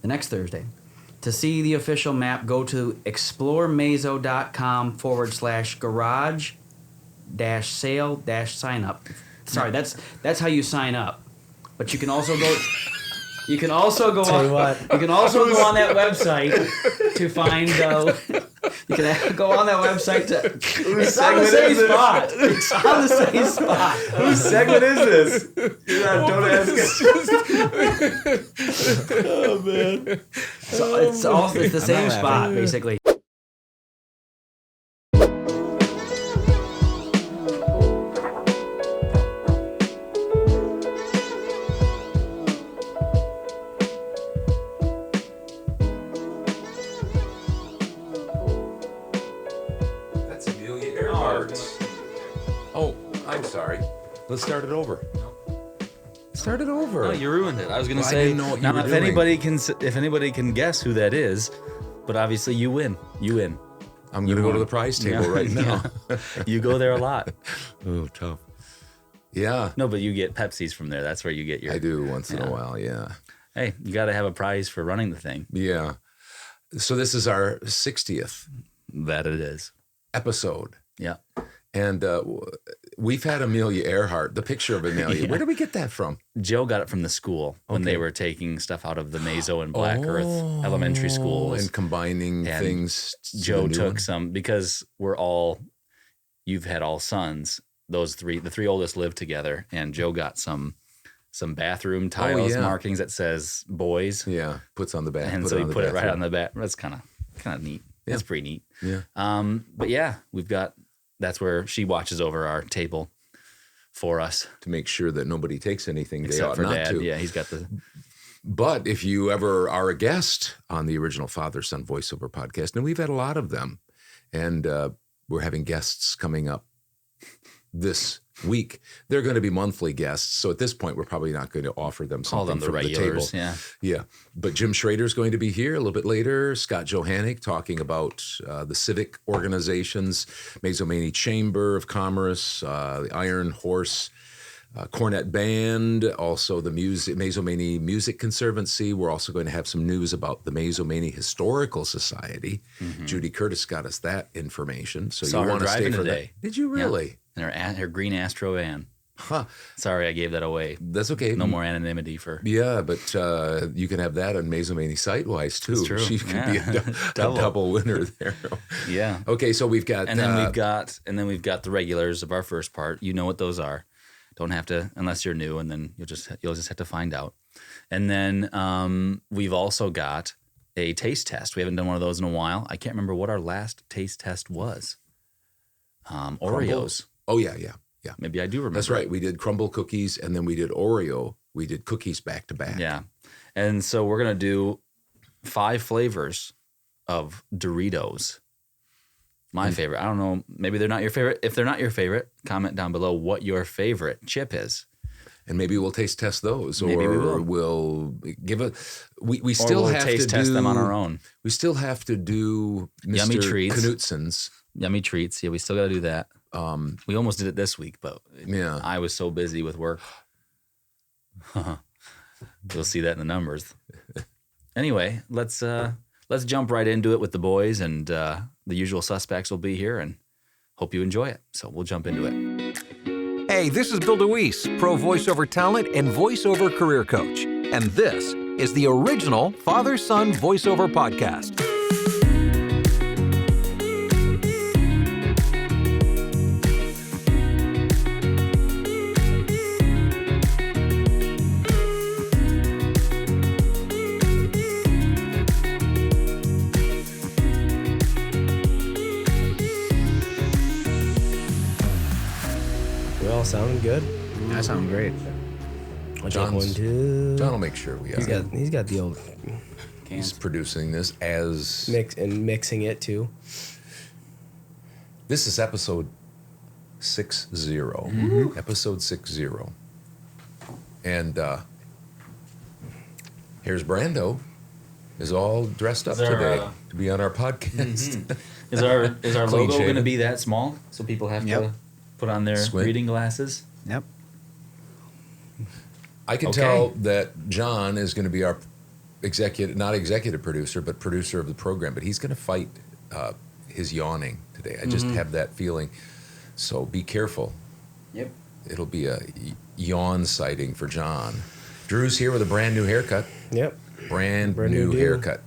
the next Thursday. To see the official map, go to exploremazo.com/garage-sale-sign-up. Sorry, that's how you sign up. But you can also go. You can also go. Tell you what. You can also go on that website to find. You can go on that website to. It's on the same spot. It's on the same spot. Whose segment is this? Don't ask. Oh man. So it's the same spot basically. Oh, I'm sorry. Let's start it over. Start it over. No, you ruined it. I was gonna say. I didn't know what you now, were if doing. anybody can guess who that is, but obviously you win. You win. I'm going to go to the prize table right now. You go there a lot. Oh, tough. Yeah. No, but you get Pepsis from there. That's where you get your. I do once in a while, yeah. Hey, you got to have a prize for running the thing. Yeah. So this is our 60th That it is. episode. Yeah. And we've had Amelia Earhart, the picture of Amelia. Yeah. Where did we get that from? Joe got it from the school when they were taking stuff out of the Mazo and Black Earth elementary schools. And combining And things. Joe the new took one. some, because you've had all sons. The three oldest live together, and Joe got some bathroom tiles markings that says boys. Yeah, puts on the back. And so he put it right on the back. That's kind of neat. Yeah. That's pretty neat. Yeah. But yeah, that's where she watches over our table for us. To make sure that nobody takes anything they Except ought for not Dad. to. Yeah, he's got the. But if you ever are a guest on the original Father-Son Voiceover podcast, and we've had a lot of them, and we're having guests coming up this week. They're going to be monthly guests, so at this point, we're probably not going to offer them Call something them the from the regulars. table. Yeah. Yeah, but Jim Schroeder is going to be here a little bit later. Scott Johanek talking about the civic organizations, Mazomanie Chamber of Commerce, the Iron Horse Cornet Band, also the Mazomanie Music Conservancy. We're also going to have some news about the Mazomanie Historical Society. Mm-hmm. Judy Curtis got us that information. So Saw you her want to stay driving for today. that? Did you really? Yeah. And her green Astro van. Huh. Sorry, I gave that away. That's okay. No more anonymity for. Yeah, but you can have that on Mazomanie Sightwise too. That's true. She could be Yeah. a double winner there. Yeah. Okay, so we've got And then we've got the regulars of our first part. You know what those are. Don't have to unless you're new, and then you'll just have to find out. And then we've also got a taste test. We haven't done one of those in a while. I can't remember what our last taste test was. Oreos. Oh yeah. Maybe I do remember. That's right. We did crumble cookies, and then we did Oreo. We did cookies back to back. Yeah. And so we're gonna do 5 flavors of Doritos. My favorite. I don't know. Maybe they're not your favorite. If they're not your favorite, comment down below what your favorite chip is. And maybe we'll taste test those, Maybe we will. we'll give it. We Or still we'll have taste to test do them on our own. We still have to do Mr. Yummy treats. Knutsen's. Yummy treats. Yeah, we still got to do that. We almost did it this week, but Yeah. I was so busy with work. You'll see that in the numbers. Anyway, let's jump right into it with the boys, and the usual suspects will be here, and hope you enjoy it. So we'll jump into it. Hey, this is Bill DeWeese, pro voiceover talent and voiceover career coach. And this is the original Father-Son Voiceover Podcast. We all sounding good. That sounds great. I'll take one too. John will make sure we He's got the old He's producing this as mixing it too. this is episode 60. Episode 60. And here's Brando. Is all dressed up Is our, today to be on our podcast. Is our Clean logo shaven. going to be that small so people have to put on their Squint. reading glasses? Yep. I can Okay. tell that John is going to be our not executive producer, but producer of the program. But he's going to fight his yawning today. I just have that feeling. So be careful. Yep. It'll be a yawn sighting for John. Drew's here with a brand new haircut. Yep. Brand Brand new new haircut.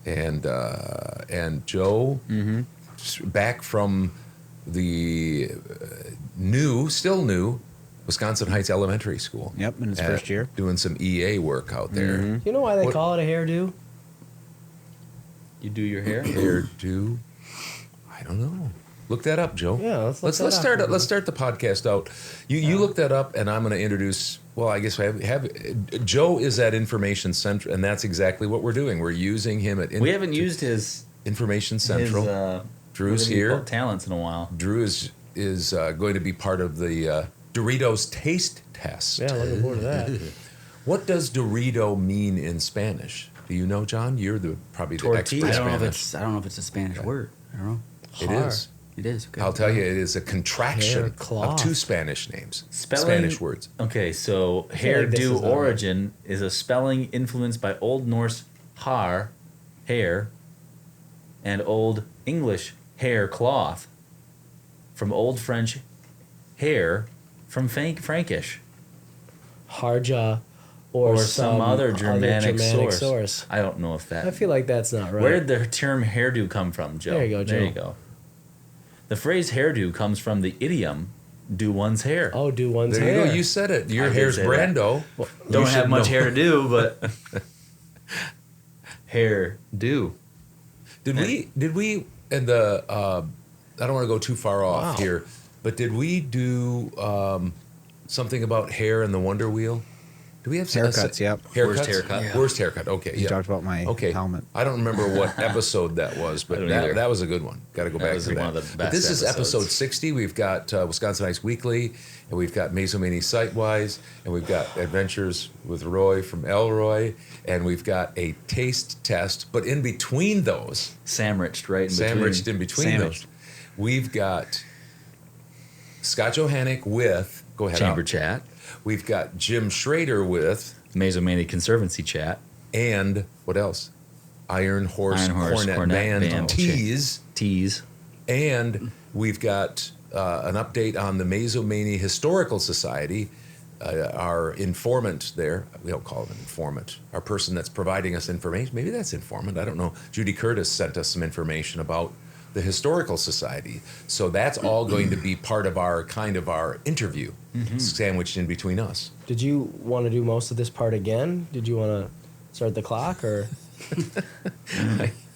And Joe, back from the still new Wisconsin Heights Elementary School. Yep, in his first year. Doing some EA work out there. You know why they call it a hairdo? You do your hair? Hairdo? I don't know. Look that up, Joe. Yeah, let's look that let's up. start. Let's start the podcast out. You look that up, and I'm going to introduce. Well, I guess I have Joe is at Information Central, and that's exactly what we're doing. We're using him at. We haven't used his Information Central. Drew's what here. have you called talents in a while. Drew is going to be part of the Doritos Taste Test. Yeah, looking forward to that. What does Dorito mean in Spanish? Do you know, John? You're probably the expert. I in don't know Spanish. I don't know if it's a Spanish word. I don't know. It is. It is. Okay. I'll tell you, it is a contraction Hair of cloth. 2 Spanish names. Spelling- Spanish words. Okay, so feel like this hairdo is not origin is a spelling influenced by Old Norse har, hair, and Old English hair cloth, from Old French hair, from Frankish, Harja or some other Germanic source. source. I don't know if that. I feel like that's not right. Where did the term hairdo come from, Joe? There you go, There you Joe. go. The phrase hairdo comes from the idiom "do one's hair." Oh, do one's There you hair. go. You said it. Your I did hair's say that. Brando. Don't You have should much know. hair to do, but hair do. Did we and the I don't want to go too far off here, but did we do something about hair and the Wonder Wheel? Do we have Haircuts, yep. Haircuts? Worst haircut. Yeah. Worst haircut. Okay. You yeah. talked about my Okay. helmet. I don't remember what episode that was, but I don't either. that was a good one. Got to go back was to that. one of the But best this is episodes. episode 60. We've got Wisconsin Heights Weekly, and we've got Mazo Sightwise, and we've got Adventures with Roy from Elroy, and we've got a taste test. But in between those, Sandwiched right in between. sandwiched in between Sandwiched. those, we've got Scott Johanek with, go ahead, Chamber Al. Chat, We've got Jim Schroeder with, Mazomania Conservancy Chat, and what else? Iron Horse, Cornet Cornet Band Tease. Tease. And we've got an update on the Mazomania Historical Society. Our informant there, we don't call him an informant, our person that's providing us information, maybe that's informant, I don't know. Judy Curtis sent us some information about the Historical Society. So that's all going to be part of our interview, sandwiched in between us. Did you want to do most of this part again? Did you want to start the clock, or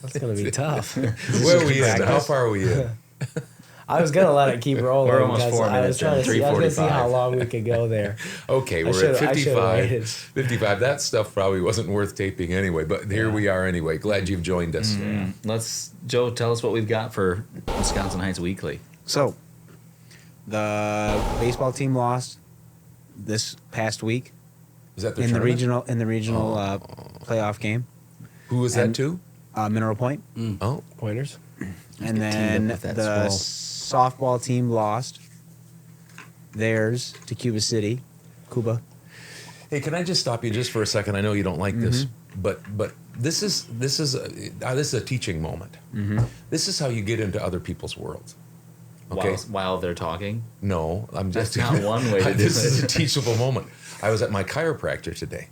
that's gonna be tough? Where are we in? How far are we in? I was gonna let it keep rolling. We're almost because 4 I was minutes trying in, to see. I was gonna see 3:45. how long we could go there. Okay, I we're should've- at I should've 55. waited. 55. That stuff probably wasn't worth taping anyway, but here we are anyway. Glad you've joined us. Joe, tell us what we've got for Wisconsin Heights Weekly. So, the baseball team lost this past week Is that the in the tournament? regional playoff game. Who was that to? Mineral Point, Oh, Pointers. and Get teamed then up with that the swell. softball team lost theirs to Cuba City, Cuba. hey, can I just stop you just for a second? I know you don't like this, but this is a teaching moment. This is how you get into other people's worlds. Okay. While they're talking. No, I'm just. That's not one way to do This is it. a teachable moment. I was at my chiropractor today,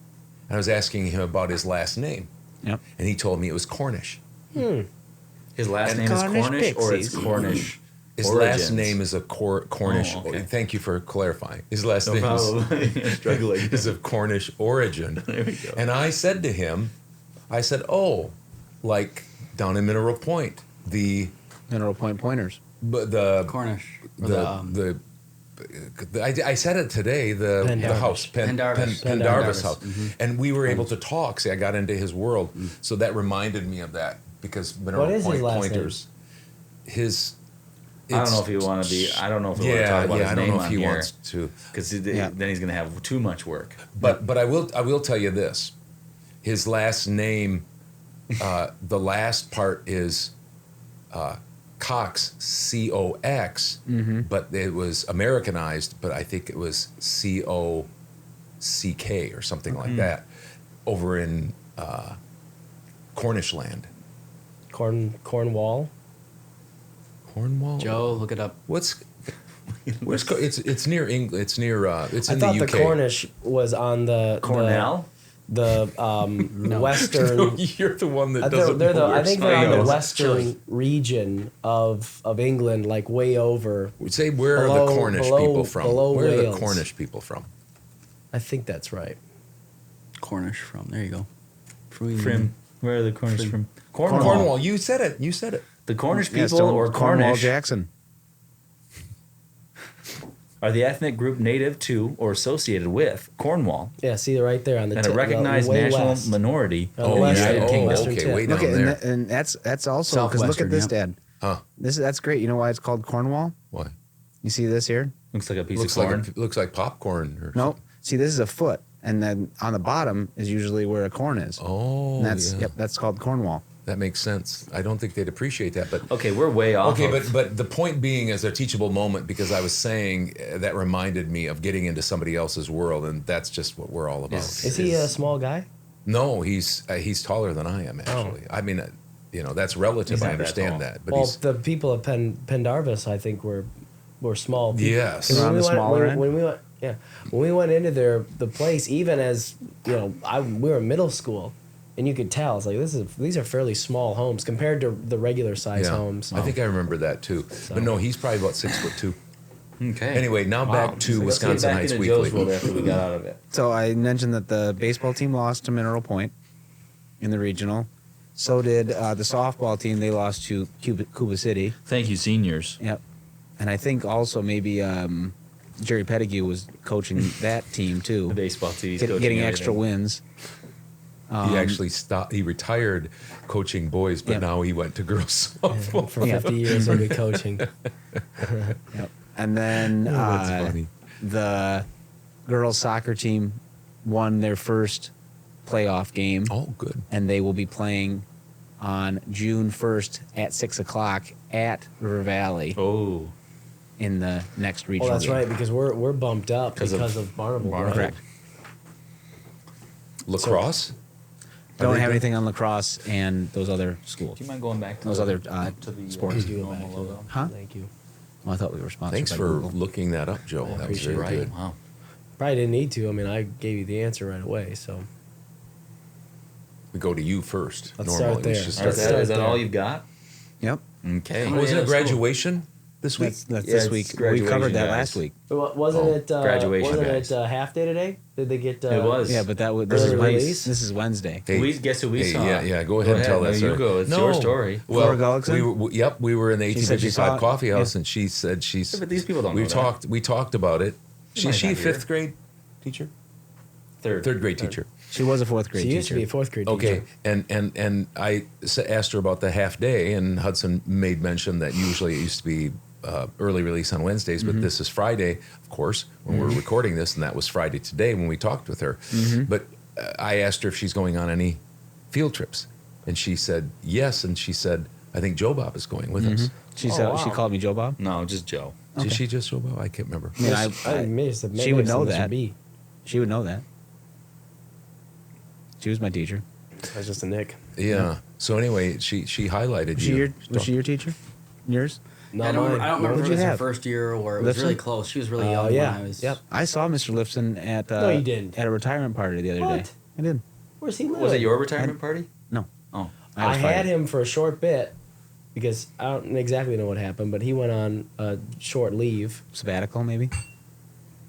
and I was asking him about his last name, Yep. and he told me it was Cornish. His last And name is Cornish Cornish, or it's Pixies. Cornish. His origins? last name is a Cornish. Oh, okay. Thank you for clarifying. His last No name problem. Struggling. is of Cornish origin. There we go. And I said to him, oh, like down in Mineral Point, the Mineral Point Pointers. Cornish. Or I said it today, the Pendarvis. house, Pendarvis. Pendarvis house. And we were able to talk. See, I got into his world. So that reminded me of that because Mineral What is his Point last Pointers, his. I don't know if you want to be. I don't know if we want to Yeah, talk about yeah, his I don't name know if on he here, wants to. because Yeah. then he's going to have too much work. But I will tell you this: his last name, the last part is Cox, COX, but it was Americanized. But I think it was COCK or something like that over in Cornish land. Cornwall. Cornwall. Joe, look it up. Where's it's near England. It's near. It's I in thought the UK. the Cornish was on the Cornell? the western. No, you're the one that I doesn't. they're the, know I think they're on the where western region of England, like way over. We'd say where are the Cornish people from? Below Where are the Wales. Cornish people from? I think that's right. Cornish from. There you go. From where are the Cornish from? Cornwall. You said it. You said it. The Cornish Yeah, people still or Cornwall Cornish Jackson. are the ethnic group native to or associated with Cornwall Yeah, see, they're right there on the and a recognized way national west. minority Oh, in the western. United Oh, Kingdom. western okay, tip. way Look down at there. and that's also because look at Southwestern, this, yep. Dad. Huh? That's great. You know why it's called Cornwall? Why? You see this here? Looks like a piece Looks of corn. like looks like popcorn. Or Nope. See, this is a foot, and then on the bottom is usually where a corn is. Oh, And that's yeah. that's called Cornwall. That makes sense. I don't think they'd appreciate that, but Okay, we're way off. okay, of- but the point being is a teachable moment because I was saying that reminded me of getting into somebody else's world, and that's just what we're all about. Is he a small guy? No, he's taller than I am actually. I mean, that's relative. He's I not that understand tall. that, but Well, he's the people at Pendarvis, I think, were small. people. yes. 'Cause On the smaller end? when we went, yeah, when we went into the place, even as we were in middle school, and you could tell it's like these are fairly small homes compared to the regular size homes. I think I remember that too. But no, he's probably about 6'2". okay. Anyway, now back to Let's Wisconsin get back Heights into Joe's Weekly. world after we got out of it. So I mentioned that the baseball team lost to Mineral Point in the regional. So did the softball team. They lost to Cuba City. Thank you, seniors. Yep. And I think also maybe Jerry Pettigrew was coaching that team too. The baseball team. Getting extra wins. He actually stopped. He retired coaching boys, but Yep. now he went to girls softball. For 50 years, he'll be coaching. Yep. And then That's funny. the girls soccer team won their first playoff game, Oh, good. and they will be playing on June 1st at 6:00 at River Valley Oh. in the next Oh, regional. that's game. right, because we're bumped up 'Cause because of of Barnable. Barnable. right? Correct. Lacrosse? Don't they have good? anything on lacrosse and those other schools. Do you mind going back to Those the, other to the sports. normal logo? Huh? Thank you. Well, I thought we were sponsored Thanks by for Google. looking that up, Joe. That was appreciate very Right. good. Wow. Probably didn't need to. I mean, I gave you the answer right away. So We go to you first. Let's Normally, start there. we should Is start Let's there. start that there. all you've got? Yep. Okay. Oh, isn't Yeah, it that's cool. graduation this week? That's Yeah, this it's week. We graduation, covered that guys. last week. wasn't Oh, it graduation, Wasn't guys. it half day today? Did they get? It was. Yeah, but this Early is release? Wednesday. This is Wednesday. Hey, We guess who we hey, saw. Yeah, go ahead and tell No, that you story. go. It's your story. Well, Flora Gullickson? we were in the She said she 1855 saw it. coffee house, Yeah. and she said she's. Yeah, but these people don't we know that. talked about it. might Is she a not hear. fifth grade teacher? Third. Third grade teacher. She was a fourth grade She used to be a teacher. fourth grade Okay, teacher. and I asked her about the half day, and Hudson made mention that usually it used to be early release on Wednesdays, but this is Friday, of course, when we're recording this, and that was Friday today when we talked with her. But I asked her if she's going on any field trips, and she said yes, and she said, I think Joe Bob is going with us. She Oh, said wow. she called me Joe Bob. No, just Joe. Did she just Joe Bob? I can't remember. I mean, I missed it. she would know Mr. that. B. She would know that. She was my teacher. That's just a Nick. Yeah. So anyway, she highlighted Was she you. your was she your teacher? Yours? Not I don't mine. remember What'd if you it was her have? first year or it was Lipson? really close. She was really Oh, young yeah. when I was. Yep. I saw Mr. Lipson at No, you didn't. at a retirement party the other day. What? I did. Where's he live? Was it your retirement party? No. Oh. I was had fired. him for a short bit because I don't exactly know what happened, but he went on a short leave. Sabbatical maybe.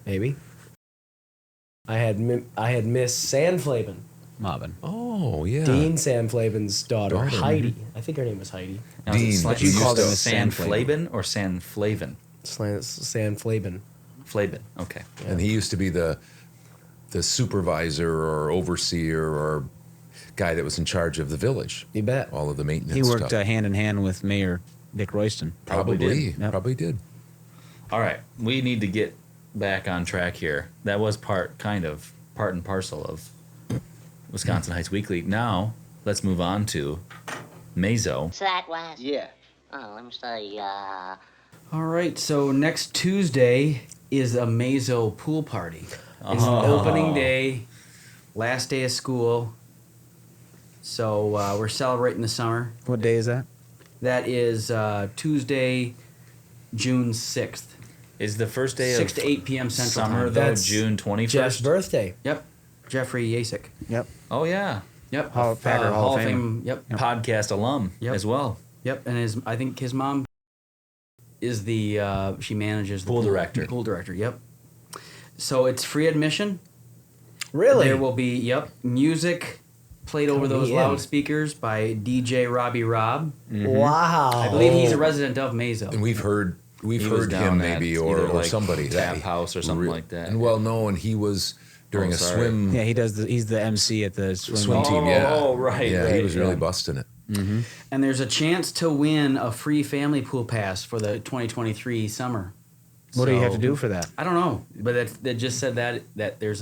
Maybe. I had Miss Sandflaven, Marvin. Oh, yeah. Dean Sandflaven's daughter, Daughter. Heidi. I think her name was Heidi. Now, is it Dean, Slan- but you called used him to- a San Sandflaven. Flaven or San Flaven? Sandflaven. Flaven. Okay. And he used to be the supervisor or overseer or guy that was in charge of the village. You bet. All of the maintenance He worked stuff. hand in hand with Mayor Dick Royston. Probably did. Yep. Probably did. All right. We need to get back on track here. That was part and parcel of Wisconsin Heights Weekly. Now, let's move on to Mazo. Sightwise? Yeah. Oh, let me say, All right, so next Tuesday is a Mazo pool party. It's opening day, last day of school. So we're celebrating the summer. What day is that? That is Tuesday, June 6th. Is the first day 6 of to 8 p.m. Central summer Time. though That's June 21st? Jeff's birthday. Yep. Jeffrey Yasik. Yep. Oh yeah, Yep. Packer Hall of Fame. Yep. podcast alum Yep. as well. Yep. And I think his mom is the she manages the Pool director. Pool director. Yep. So it's free admission. Really? There will be music played over Coming those in. loudspeakers by DJ Robbie Rob. Wow. I believe he's a resident of Mazo. And we've heard He was him down maybe at or either, like, somebody Tap that House or something like that. And well known, he was during Oh, a sorry. swim Yeah, he does. He's the MC at the swim team. Oh, Yeah, right, Yeah, he right, was really yeah. busting it. And there's a chance to win a free family pool pass for the 2023 summer. What do you have to So- do for that? I don't know, but that just said that there's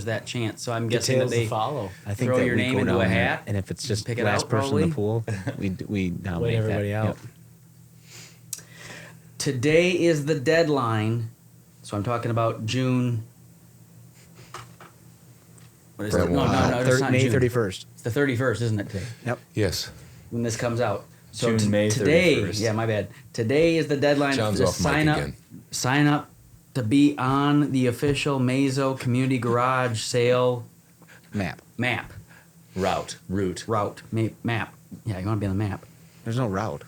that chance. So I'm guessing that Details they to follow. I think throw that your we name go into down a there, hat, and if it's just pick it last out, person in the probably. pool, we nominate Wait everybody that. out. Yep. Today is the deadline, so I'm talking about June. What is For it? No, what? it's not May June. 31st. It's the 31st, isn't it? Today Yep. Yes. when this comes out. So June, May today, 31st. yeah, my bad. Today is the deadline John's to off mic sign up. again. Sign up to be on the official Mazo Community Garage Sale Map. map route. map. Yeah, you want to be on the map. There's no route.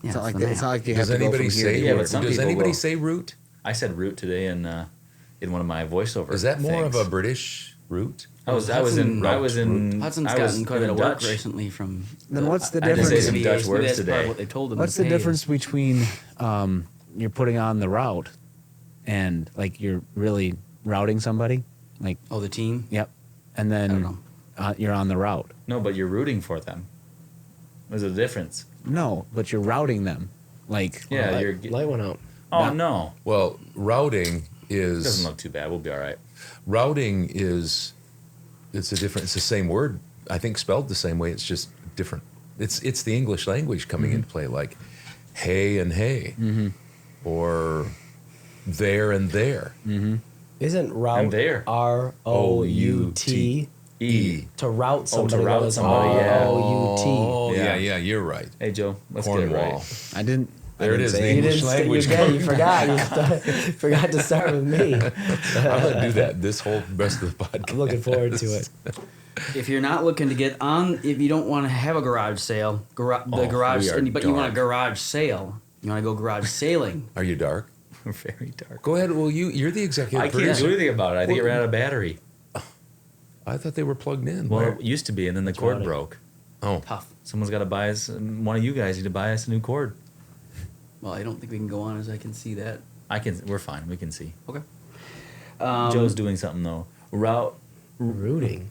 Yeah, It's not like the that. map. It's not like you Does have to go anybody from here say? to Yeah, here. but some does people anybody will. say root? I said route today in one of my voiceover. Is that more of things. a British root? I was in Hudson's I was gotten quite a bit in of work Dutch. recently from. Then what's the I had to say difference? some Maybe Dutch that's words part of today. what they told them. What's to the pay difference is- between you're putting on the route and like you're really routing somebody? Like, Oh, the team. yep. And I don't then know. you're on the route. No, but you're rooting for them. There's a difference. No, but you're routing them. Like, Yeah, Light went out. Oh no, Well, routing it doesn't is look too bad. We'll be all right. routing is it's a different. It's the same word. I think spelled the same way. It's just different. It's the English language coming into play, like hey and hey, or there and there. Isn't route I'm there. ROUT? E. To route somebody. route goes somebody, yeah. ROUT. Oh Yeah. yeah, you're right. Hey Joe, let's get it Cornwall. right. I didn't. There it is. The say You English didn't. language. You forgot. You forgot to start with me. I'm gonna do that this whole rest of the podcast. I'm looking forward to it. If you're not looking to get on, if you don't want to have a garage sale, we are but you want a dark. garage sale, you want to go garage sailing. Are you dark? Very dark. Go ahead. Well, you're the executive I can't producer. do anything about it. I think it ran out of battery. I thought they were plugged in. Well, Where? it used to be, and then the cord right. broke. Oh, Tough. Someone's got to buy us. One of you guys need to buy us a new cord. Well, I don't think we can go on as I can see that. I can. We're fine. We can see. Okay. Joe's doing something though. Route Rooting.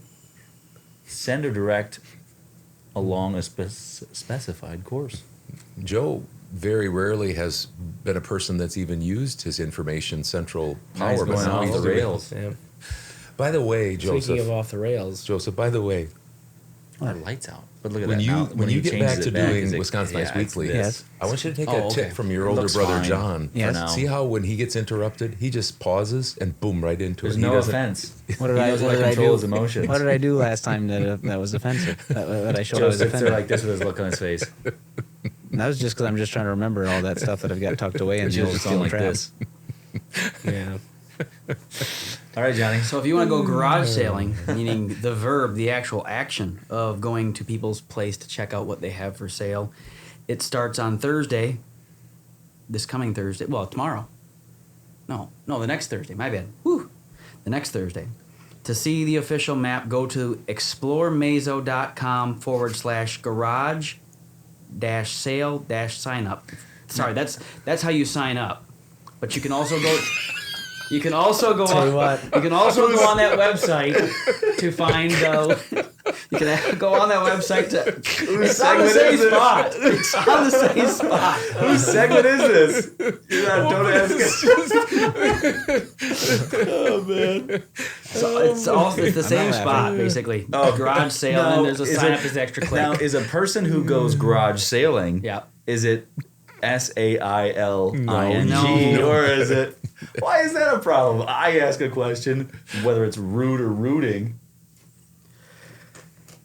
send or direct along a specified course. Joe very rarely has been a person that's even used his information central power. Nice, going now off he's the doing- rails. Yeah. By the way, Speaking Joseph. of off the rails, By the way, Our lights out. But look at when that you now. when you get changes back to it back, doing is it- Wisconsin yeah, Nights it's Weekly, this. Yes. I want you to take Oh, a tip okay. from your It older looks brother fine John. for Yes. now. See how when he gets interrupted, he just pauses and boom right into There's it. He no doesn't- offense. What did He I? knows What how did to I control do? his emotions. What did I do last time that was offensive? That I showed I Joe was sits there offended. like this with his look on his face. And that was just because I'm just trying to remember all that stuff that I've got tucked away in the Joe old just steel on like trap. this. yeah. All right, Johnny. So if you want to go garage sailing, meaning the verb, the actual action of going to people's place to check out what they have for sale, it starts on Thursday. This coming Thursday. Well, tomorrow. No, the next Thursday. My bad. Whew. The next Thursday. To see the official map, go to exploremazo.com/garage-sale-sign up. Sorry, that's how you sign up. But you can also go. You can also go Tell you on. what. You can also go on that website to find. You can go on that website to. It's on the same spot. It's on the same spot. Whose segment is this? Don't ask So it's the same laughing. spot basically. Oh. Garage sale, and then there's a sign up as extra click. Now, is a person who goes garage sailing, Yeah. is it SAILING? No. Or is it... Why is that a problem? I ask a question, whether it's root or rooting.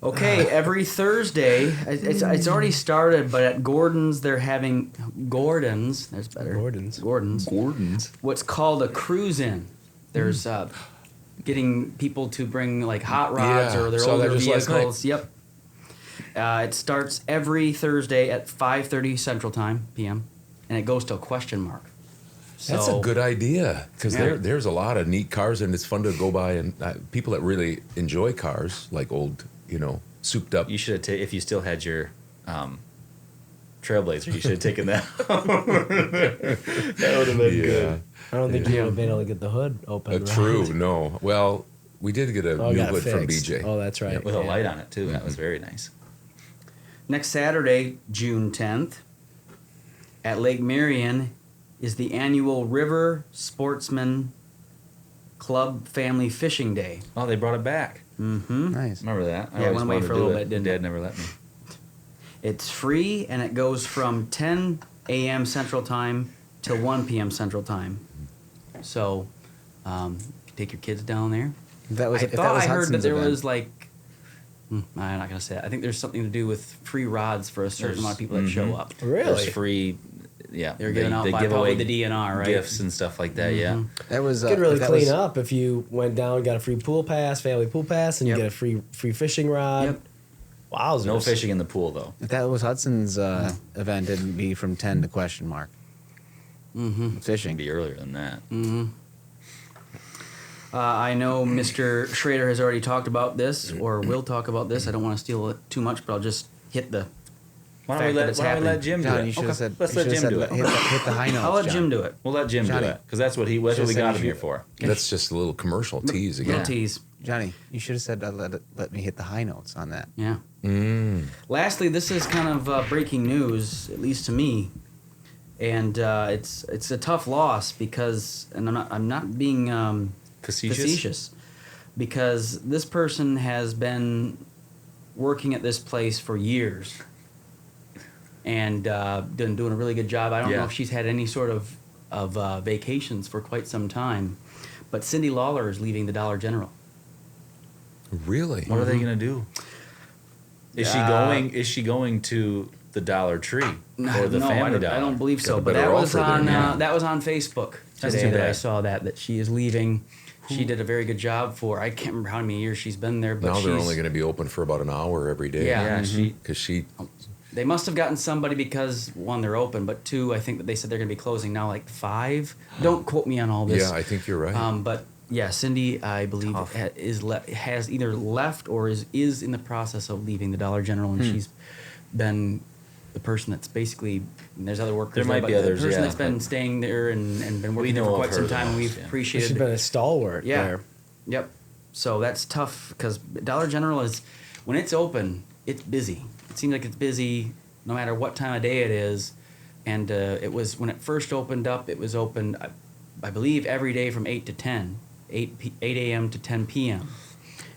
Okay, every Thursday, it's already started, but at Gordon's they're having There's better. Gordon's. What's called a cruise-in. There's getting people to bring like hot rods Yeah, or their saw that older just last night. vehicles. Yep. It starts every Thursday at 5:30 Central Time p.m. and it goes till question mark. That's a So- good idea because Yeah. there's a lot of neat cars and it's fun to go by and people that really enjoy cars like old, souped up. You should have if you still had your Trailblazer, you should have taken that. That would have been good. I don't think you would have been able to get the hood open. True, right? no. Well, we did get a Oh, new got it hood from fixed. BJ. Oh, that's right. With a light on it too. That was very nice. Next Saturday, June 10th, at Lake Marion is the annual River Sportsman Club Family Fishing Day. Oh, they brought it back. Mm-hmm. Nice. Remember that? I Yeah, it always went away wanted for a to do little it. bit, didn't Dad it? never let me. It's free and it goes from 10 a.m. Central Time till 1 p.m. Central Time. So, take your kids down there. That was. I if that thought was I heard that Hudson's there event. was like, I'm not gonna say it. I think there's something to do with free rods for a certain amount of people that show up. Really? There's free. Yeah, They're giving out by probably the DNR, right? gifts and stuff like that. Yeah. That was. You could really if that clean was- up if you went down, got a free pool pass, family pool pass, and Yep. you get a free fishing rod. Yep. Wow, No fishing in the pool though. If that was Hudson's event, it'd be from 10 to question mark. Mm-hmm. It'd Fishing. be earlier than that. Mm-hmm. I know Mr. Schroeder has already talked about this, or will talk about this. I don't want to steal it too much, but I'll just hit the Why fact that it's don't we happening. let Jim do John, it? you should have said. Let's you let should have Jim said do it. Hit the high notes. I'll let John. Jim do it. We'll let Jim Johnny. do it because that's what that's what we Should've got said him you here should- for. That's just a little commercial tease Little again. tease. Johnny, you should have said let me hit the high notes on that. Yeah. Mm. Lastly, this is kind of breaking news, at least to me, and it's a tough loss because, and I'm not being facetious, because this person has been working at this place for years and doing a really good job. I don't know Yeah. if she's had any sort of vacations for quite some time, but Cindy Lawler is leaving the Dollar General. Really? What are they gonna do? Is she Uh, going? Is she going to the Dollar Tree or the no, Family I Dollar? don't believe so. Got a But better that was offer there on now. that was on Facebook That's today too that I bad. saw that she is leaving. She did a very good job for. I can't remember how many years she's been there, but Now they're she's- only going to be open for about an hour every day. Yeah. Yeah, she. Because she, They must have gotten somebody because one, they're open, but two, I think that they said they're going to be closing now like 5. Don't quote me on all this. yeah, I think you're right. But yeah, Cindy, I believe Tough. has either left or is in the process of leaving the Dollar General, and she's been the person that's basically. And there's other workers. There might but be the others, person yeah, that's been but- staying there and been working there know for of quite some her the time, and most, we've yeah. appreciated. She's been a stalwart Yeah. there. Yep. So that's tough because Dollar General is, when it's open, it's busy. It seems like it's busy no matter what time of day it is. And it was, when it first opened up, it was open, I believe, every day from 8 to 10, 8 a.m. to 10 p.m.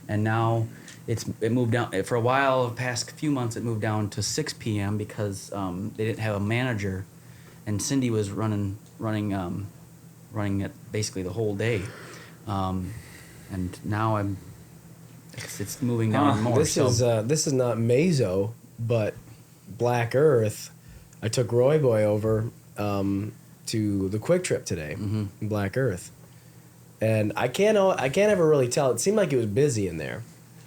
And now it moved down, for a while, the past few months, it moved down to 6 p.m. because they didn't have a manager. And Cindy was running it basically the whole day. And now it's moving down more. This is not Mazo, but Black Earth. I took Roy Boy over to the Quick Trip today in Black Earth, and I can't ever really tell. It seemed like it was busy in there.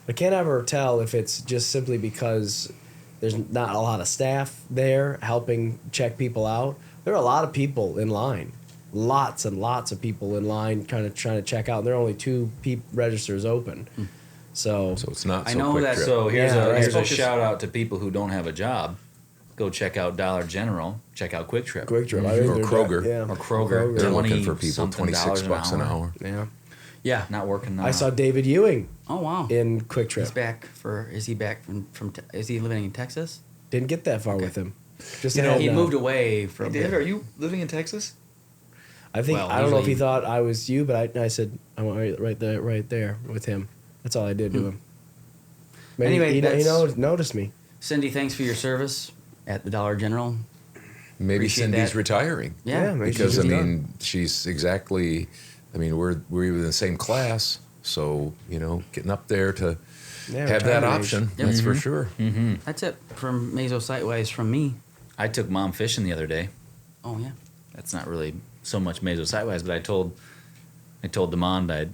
I can't ever tell if it's just simply because there's not a lot of staff there helping check people out. There are a lot of people in line. Lots and lots of people in line trying to check out. And there are only 2 registers open. So so it's not I so know quick that- trip. So here's Yeah, a right. here's a Focus- shout out to people who don't have a job. Go check out Dollar General. Check out Quick Trip. Quick Trip. I think Or they're Kroger. yeah. Or Kroger. They're looking 20 for people, something $26 dollars an hour. Yeah. Yeah. Not working now. I saw David Ewing Oh wow. in Quick Trip. He's back for. Is he back from? Is he living in Texas? Didn't get that far Okay. with him. Just You know, heading he down. moved away for a bit. David, are you living in Texas? I think Well, I don't know if he usually- thought I was you, but I said I went right there with him. That's all I did to him. Maybe Anyway, he that's- noticed me. Cindy, thanks for your service at the Dollar General. Maybe Appreciate Cindy's that. retiring. Yeah. maybe Because, she's I done. mean, she's exactly, I mean, we're even in the same class. So, getting up there to have that retirement option. That's for sure. That's it from Mazo Sightwise from me. I took Mom fishing the other day. Oh yeah. That's not really so much Mazo Sightwise, but I told Damon that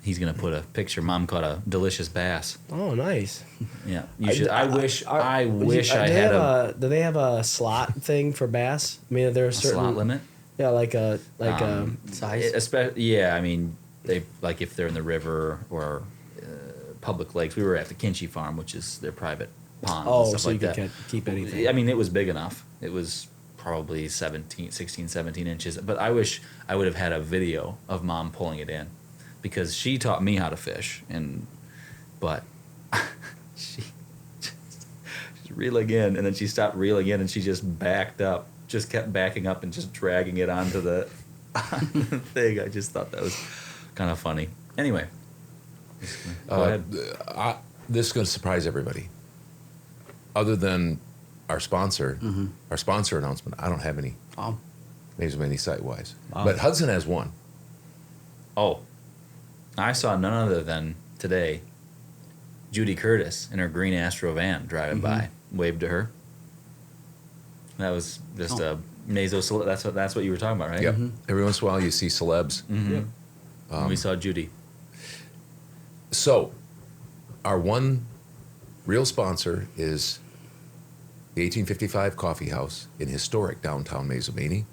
he's gonna put a picture. Mom caught a delicious bass. Oh, nice. Yeah, you should. I wish I had Do they have a slot thing for bass? I mean, are there a certain slot limit. Yeah, like a Size. Yeah, I mean, they like if they're in the river or public lakes. We were at the Kinchy Farm, which is their private pond. and stuff so like you that. can keep anything. I mean, it was big enough. It was probably 16, 17 inches. But I wish I would have had a video of Mom pulling it in, because she taught me how to fish, but she reeling in, and then she stopped reeling in, and she just kept backing up and just dragging it onto the thing. I just thought that was kind of funny. Anyway, go ahead. This is going to surprise everybody. Other than our sponsor announcement, I don't have any Oh. Mazo Many Sightwise. But Hudson has one. Oh, I saw none other than today Judy Curtis in her green Astro van driving by. Waved to her. That was just a Mazo. That's what you were talking about, right? Yep. Every once in a while you see celebs. We saw Judy. So, our one real sponsor is the 1855 Coffee House in historic downtown Mazo Many.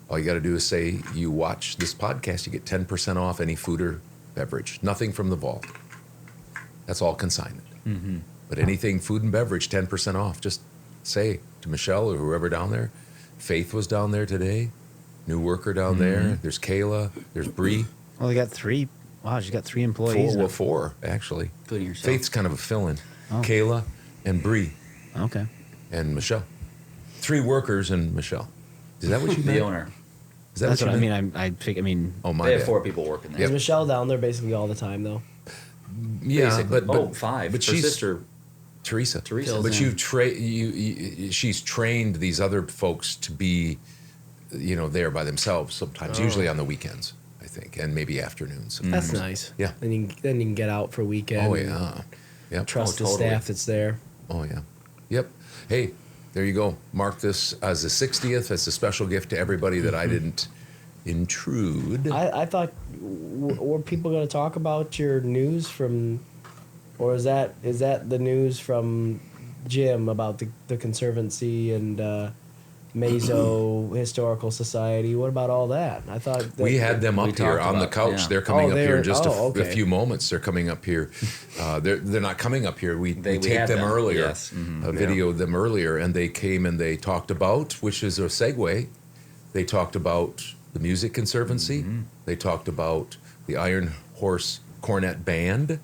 All you got to do is say you watch this podcast, you get 10% off any food or beverage. Nothing from the vault. That's all consignment. But anything food and beverage, 10% off. Just say to Michelle or whoever down there. Faith was down there today. New worker down there. There's Kayla. There's Bree. Well, they got 3. Wow, she's got 3 employees. Four, actually. Including yourself. Faith's kind of a fill-in. Oh. Kayla and Bree Okay. and Michelle. 3 workers and Michelle. Is that what you meant? The owner. Is that That's what I you mean. meant? I mean, Oh, my They have bad. 4 people working there. Is Michelle down there basically all the time though? Yeah, Basically. but 5. But Her she's sister. Teresa. Teresa. But Fills she's trained these other folks to be, there by themselves sometimes. Usually on the weekends, I think, and maybe afternoons. That's nice. Yeah. Then you can get out for a weekend. Oh and yeah. Yep. Trust the totally. staff that's there. Oh yeah. Yep. Hey, there you go. Mark this as the 60th. As a special gift to everybody that I didn't intrude. I thought were people going to talk about your news from, or is that the news from Jim about the Conservancy and Mazo Historical Society? What about all that? I thought that, We had them we up here talked on the about- couch. yeah. They're coming up here in just a okay. few moments. They're coming up here. They're not coming up here. We We taped had them them, earlier. yes. Videoed them earlier, and they came and they talked about, which is a segue. They talked about the Music Conservancy. They talked about the Iron Horse Cornet Band,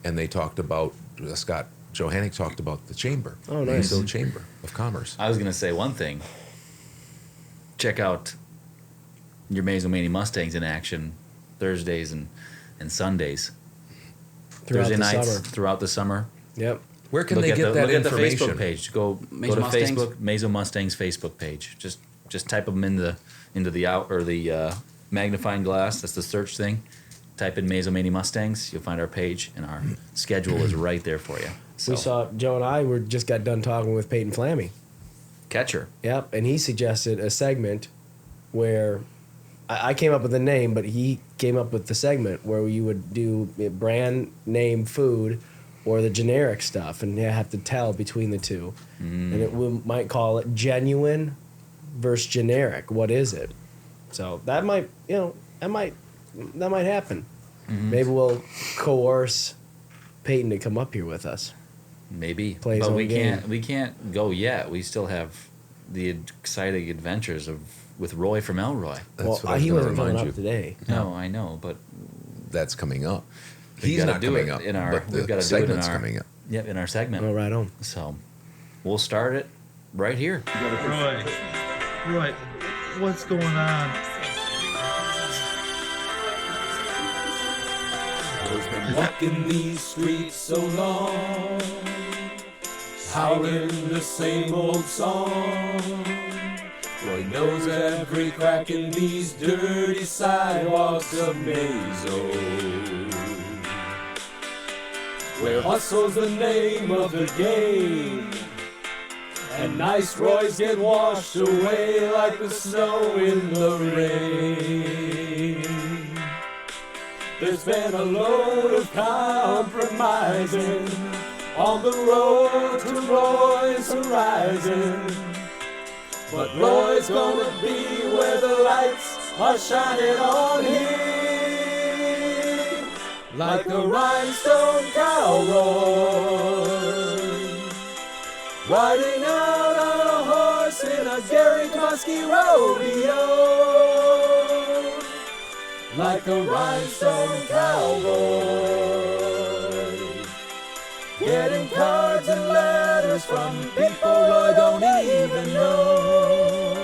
and they talked about Scott Johanek talked about the Chamber. Oh, nice. Mazo Chamber of Commerce. I was going to say one thing. Check out your Mazo Many Mustangs in action Thursdays and Sundays. throughout Thursday the nights summer. throughout the summer. Yep. Where can Look they at get that look information? at the Facebook page. Go Mazo to Mustangs? Facebook, Mazo Mustangs Facebook page. Just type them into the magnifying glass. That's the search thing. Type in Mazo Many Mustangs. You'll find our page, and our schedule is right there for you. So We saw Joe and I just got done talking with Peyton Flammy. catcher. Yep, and he suggested a segment where I came up with the name, but he came up with the segment where you would do brand name food or the generic stuff, and you have to tell between the two. And we might call it genuine versus generic. What is it? So that might happen. Maybe we'll coerce Peyton to come up here with us. Maybe, Play his but own we game. can't go yet. We still have the exciting adventures with Roy from Elroy. That's what I was he gonna wasn't coming remind up you. today. No, I know, but That's coming up. We've He's gotta not do coming it up, in our- but we've the gotta do it in segment's our- coming up. yep, in our segment. Oh, right on. So we'll start it right here. Roy, what's going on? Walking these streets so long, howling the same old song. Roy knows every crack in these dirty sidewalks of Mazo. where hustle's the name of the game. And nice Roys get washed away like the snow in the rain. There's been a load of compromising on the road to Roy's horizon. But Roy's gonna be where the lights are shining on him, like a rhinestone cowboy, riding out on a horse in a Gary Muskie rodeo, like a rhinestone cowboy, getting cards and letters from people I don't even know,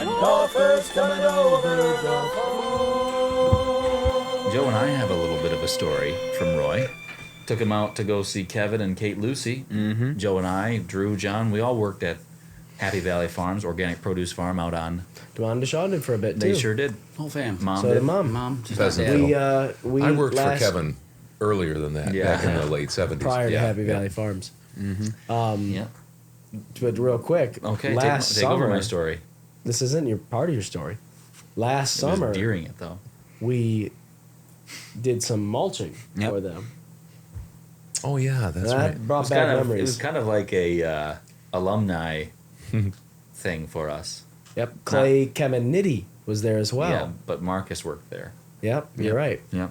and offers coming over the phone. Joe and I have a little bit of a story from Roy. Took him out to go see Kevin and Kate Lucy. Mm-hmm. Joe and I, Drew, John, we all worked at Happy Valley Farms, organic produce farm out on. Dwan Deshawn did for a bit, too. They sure did. Whole fam. Mom So did. did Mom. Mom. Just Pheasant dad. Hill. We I worked last, for Kevin earlier than that, Yeah. back in the late 70s. prior to Yeah, Happy yeah. Valley Farms. Yeah. But real quick, Okay, last take summer, over my story. this isn't your part of your story. Last It was summer, during it, though. we did some mulching Yep. for them. Oh, yeah, that's that right. It brought was, back kind of, it memories. was kind of like a alumni thing for us. Yep, Clay Kemenity was there as well. Yeah, but Marcus worked there. Yep, you're right. Yep.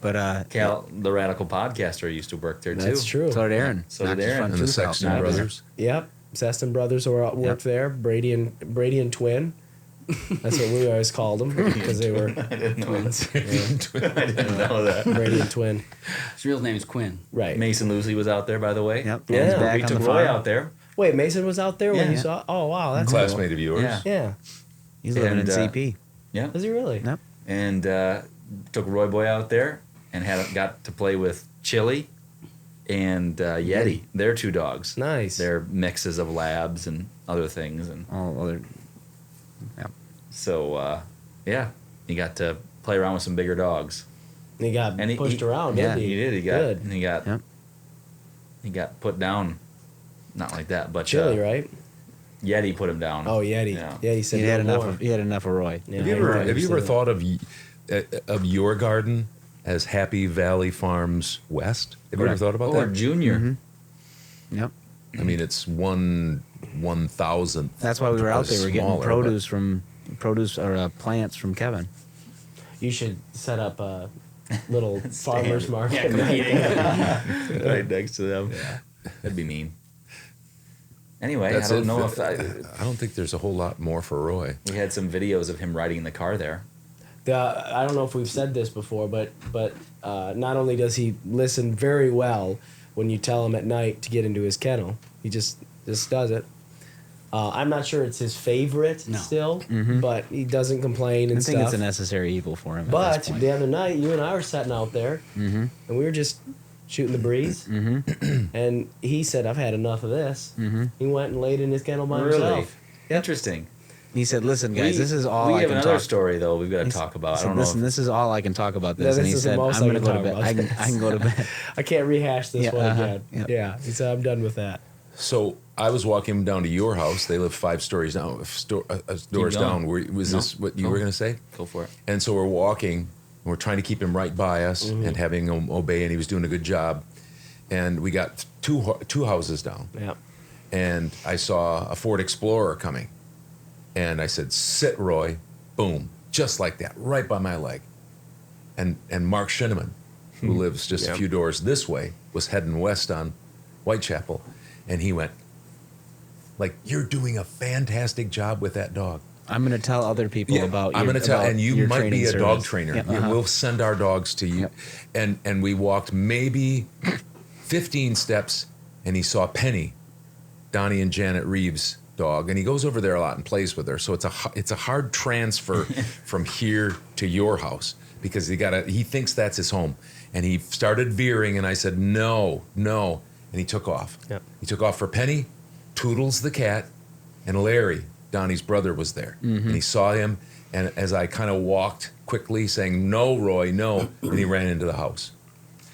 But Cal, the radical podcaster, used to work there, too. That's true. so did Aaron. So did Knocked his Aaron. front And the tooth out. Sexton Not bad. brothers. Yep, Seston brothers worked Yep. there. Brady and Twin. That's what we always called them because they were twins. I didn't know that. Brady and Twin. His real name's Quinn. Right. Mason Lucy was out there, by the way. Yep. Yeah. And he's We back We on took the Roy farm. out there. Wait, Mason was out there when you Yeah. saw. Oh wow, that's Classmate cool. of yours. Yeah. Yeah. He's living in And, CP. Yeah. Is he really? Yep. And took Roy Boy out there and got to play with Chili and Yeti. They're two dogs. Nice. They're mixes of labs and other things. And All other. Yep. so, yeah, he got to play around with some bigger dogs. He got And pushed around, Yeah, didn't he? he did. Good. Yep. He got put down. Not like that, but Chili, right? Yeti put him down. Oh, Yeti. Yeah. Yeah, he said He had no enough. more. He had enough of Roy. Yeah, Have you I ever, remember have you ever that. thought of your garden as Happy Valley Farms West? Have you ever Correct. thought about Or that? Junior. Mm-hmm. Yep. I mean, it's 1/1000th. That's why we were out there. We're getting smaller, produce or plants from Kevin. You should set up a little farmer's market. Right next to them. That'd be mean. Anyway, That's I don't it. know if I don't think there's a whole lot more for Roy. we had some videos of him riding in the car there. I don't know if we've said this before, but not only does he listen very well when you tell him at night to get into his kennel, he just does it. I'm not sure it's his favorite No. still, but he doesn't complain and I think stuff. it's a necessary evil for him. But at this point. the other night, you and I were sitting out there, and we were just shooting the breeze, and he said, "I've had enough of this." He went and laid in his kennel by himself. Interesting. he said, "Listen, guys, this is all we I have can another talk." story though. We've got to He talk said, about. I said, don't know. "Listen, this is all I can talk about this." Yeah, and this he is the said, most "I'm I going to can go to talk bed. about I can go to bed." I can't rehash this Yeah, one uh-huh, again. yep. Yeah, he said, "I'm done with that." So I was walking down to your house. They live 5 stories down, doors going. down. Was this what you were going to say? Go for it. And so we're walking. And we're trying to keep him right by us and having him obey, and he was doing a good job. And we got two houses down. Yeah. And I saw a Ford Explorer coming. And I said, "Sit, Roy." Boom. Just like that, right by my leg. And Mark Shinneman, who lives just a few doors this way, was heading west on Whitechapel. And he went, like, "You're doing a fantastic job with that dog." I'm going to tell other people about. I'm your- going to tell, about and you your might be training a dog service. trainer. Yep, Yeah, we'll send our dogs to you. Yep. And we walked maybe 15 steps, and he saw Penny, Donnie and Janet Reeves' dog, and he goes over there a lot and plays with her. So it's a hard transfer from here to your house because he thinks that's his home, and he started veering, and I said no, and he took off. Yep. He took off for Penny, Toodles the cat, and Larry, Donnie's brother, was there, and he saw him. And as I kind of walked quickly, saying, "No, Roy, no," and he ran into the house.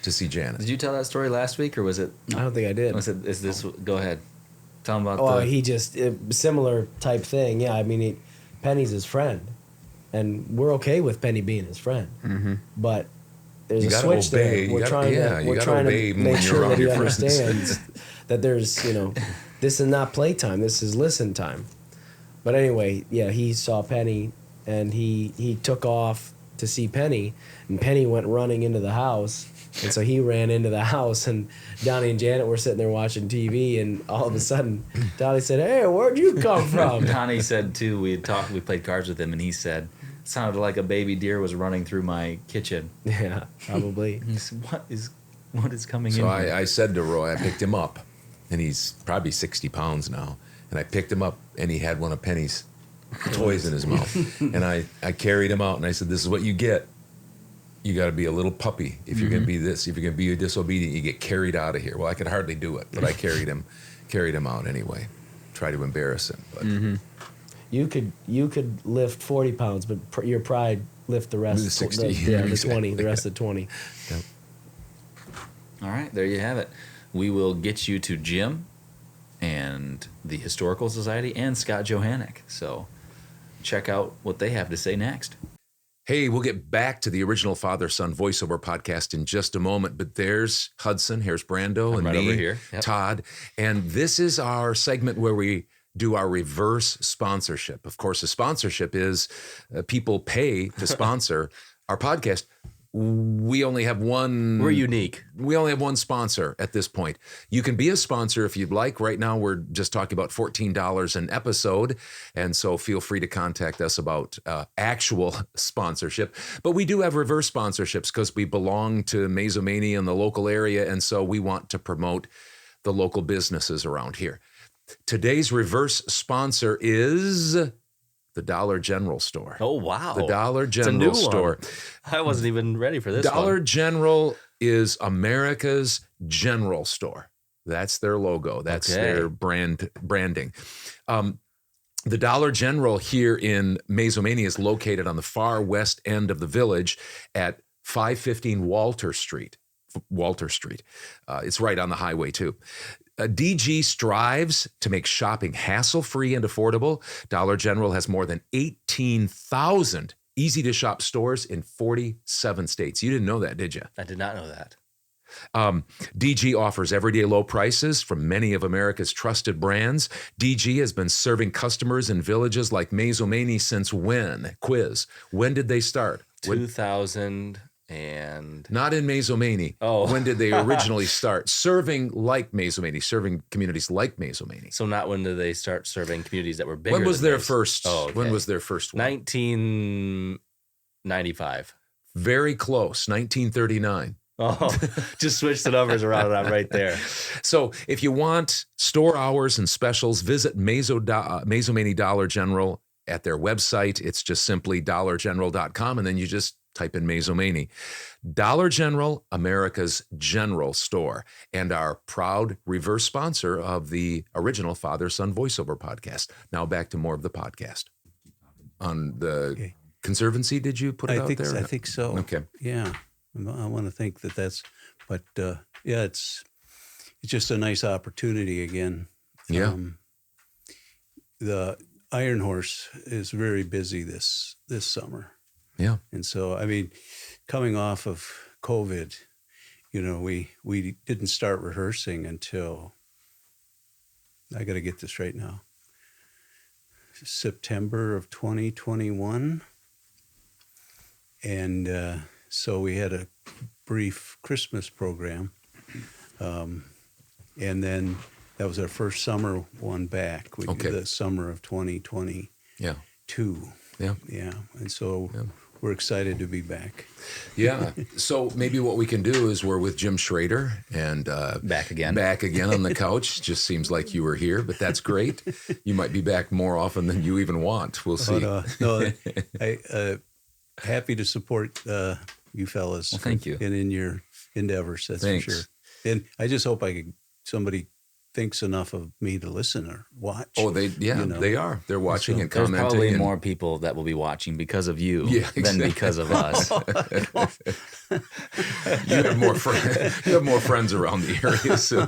to see Janet. Did you tell that story last week, or was it? I don't think I did. Is this? Go ahead. Tell him about. Oh, he just similar type thing. Yeah, I mean, Penny's his friend, and we're okay with Penny being his friend. Mm-hmm. But there's You a gotta switch obey. there. We're You trying gotta obey to when make you're sure around that he your friends. understands that there's this is not playtime. This is listen time. But anyway, yeah, he saw Penny, and he took off to see Penny, and Penny went running into the house. And so he ran into the house, and Donnie and Janet were sitting there watching TV, and all of a sudden, Donnie said, "Hey, where'd you come from?" Donnie said too. We played cards with him, and he said, "It sounded like a baby deer was running through my kitchen." Yeah, probably. He said, what is coming So in? Here? I said to Roy, I picked him up, and he's probably 60 pounds now. And I picked him up, and he had one of Penny's toys in his mouth. And I carried him out, and I said, "This is what you get. You got to be a little puppy. If you're going to be this, if you're going to be disobedient, you get carried out of here." Well, I could hardly do it, but I carried him out anyway. Try to embarrass him, but You could lift 40 pounds, but your pride lift the rest. The 60, the 20, the exactly. rest of 20. Yep. All right, there you have it. We will get you to Jim and the Historical Society and Scott Johanek. So check out what they have to say next. Hey, we'll get back to the original father-son voiceover podcast in just a moment, but there's Hudson, here's Brando, and right me, over here. Yep. Todd, and this is our segment where we do our reverse sponsorship. Of course, a sponsorship is people pay to sponsor our podcast. We only have one. We're unique. We only have one sponsor at this point. You can be a sponsor if you'd like. Right now, we're just talking about $14 an episode. And so feel free to contact us about actual sponsorship. But we do have reverse sponsorships because we belong to Mazomania in the local area. And so we want to promote the local businesses around here. Today's reverse sponsor is the Dollar General store. Oh, wow. The Dollar It's a General new store. one. I wasn't even ready for this Dollar one. General is America's general store. That's their logo. That's Okay. their branding. The Dollar General here in Mazomania is located on the far west end of the village at 515 Walter Street. It's right on the highway too. DG strives to make shopping hassle-free and affordable. Dollar General has more than 18,000 easy-to-shop stores in 47 states. You didn't know that, did you? I did not know that. DG offers everyday low prices from many of America's trusted brands. DG has been serving customers in villages like Mazomania since when? Quiz. When did they start? 2000 and... Not in Mazomania. Oh. When did they originally start? Serving like Mazomania, serviing communities like Mazomania. So not when did they start serving communities that were bigger When was than their theirs? first? Oh, okay. When was their first one? 1995. Very close, 1939. Oh, just switch the numbers around and I'm right there. So if you want store hours and specials, visit Mazomania Dollar General at their website. It's just simply dollargeneral.com, and then you just type in Mazomania. Dollar General, America's general store, and our proud reverse sponsor of the original Father-Son voiceover podcast. Now back to more of the podcast. On the Conservancy, did you put it out there? I think so. Okay. Yeah. I want to think that's, but yeah, it's just a nice opportunity again. Yeah. The Iron Horse is very busy this summer. Yeah. And so, I mean, coming off of COVID, we didn't start rehearsing until, I got to get this right now, September of 2021. And so we had a brief Christmas program. And then that was our first summer one back. We did the summer of 2022. Yeah. Yeah. And so we're excited to be back. Yeah. So maybe what we can do is we're with Jim Schroeder and back again on the couch. Just seems like you were here, but that's great. You might be back more often than you even want. We'll see. No, I happy to support you fellas. Well, thank you. And in your endeavors, that's Thanks. for sure. And I just hope somebody thinks enough of me to listen or watch. Oh, they are. They're watching and There's commenting. probably and- more people that will be watching because of you Yeah, than exactly. because of us. You have more friends. You have more friends around the area. So,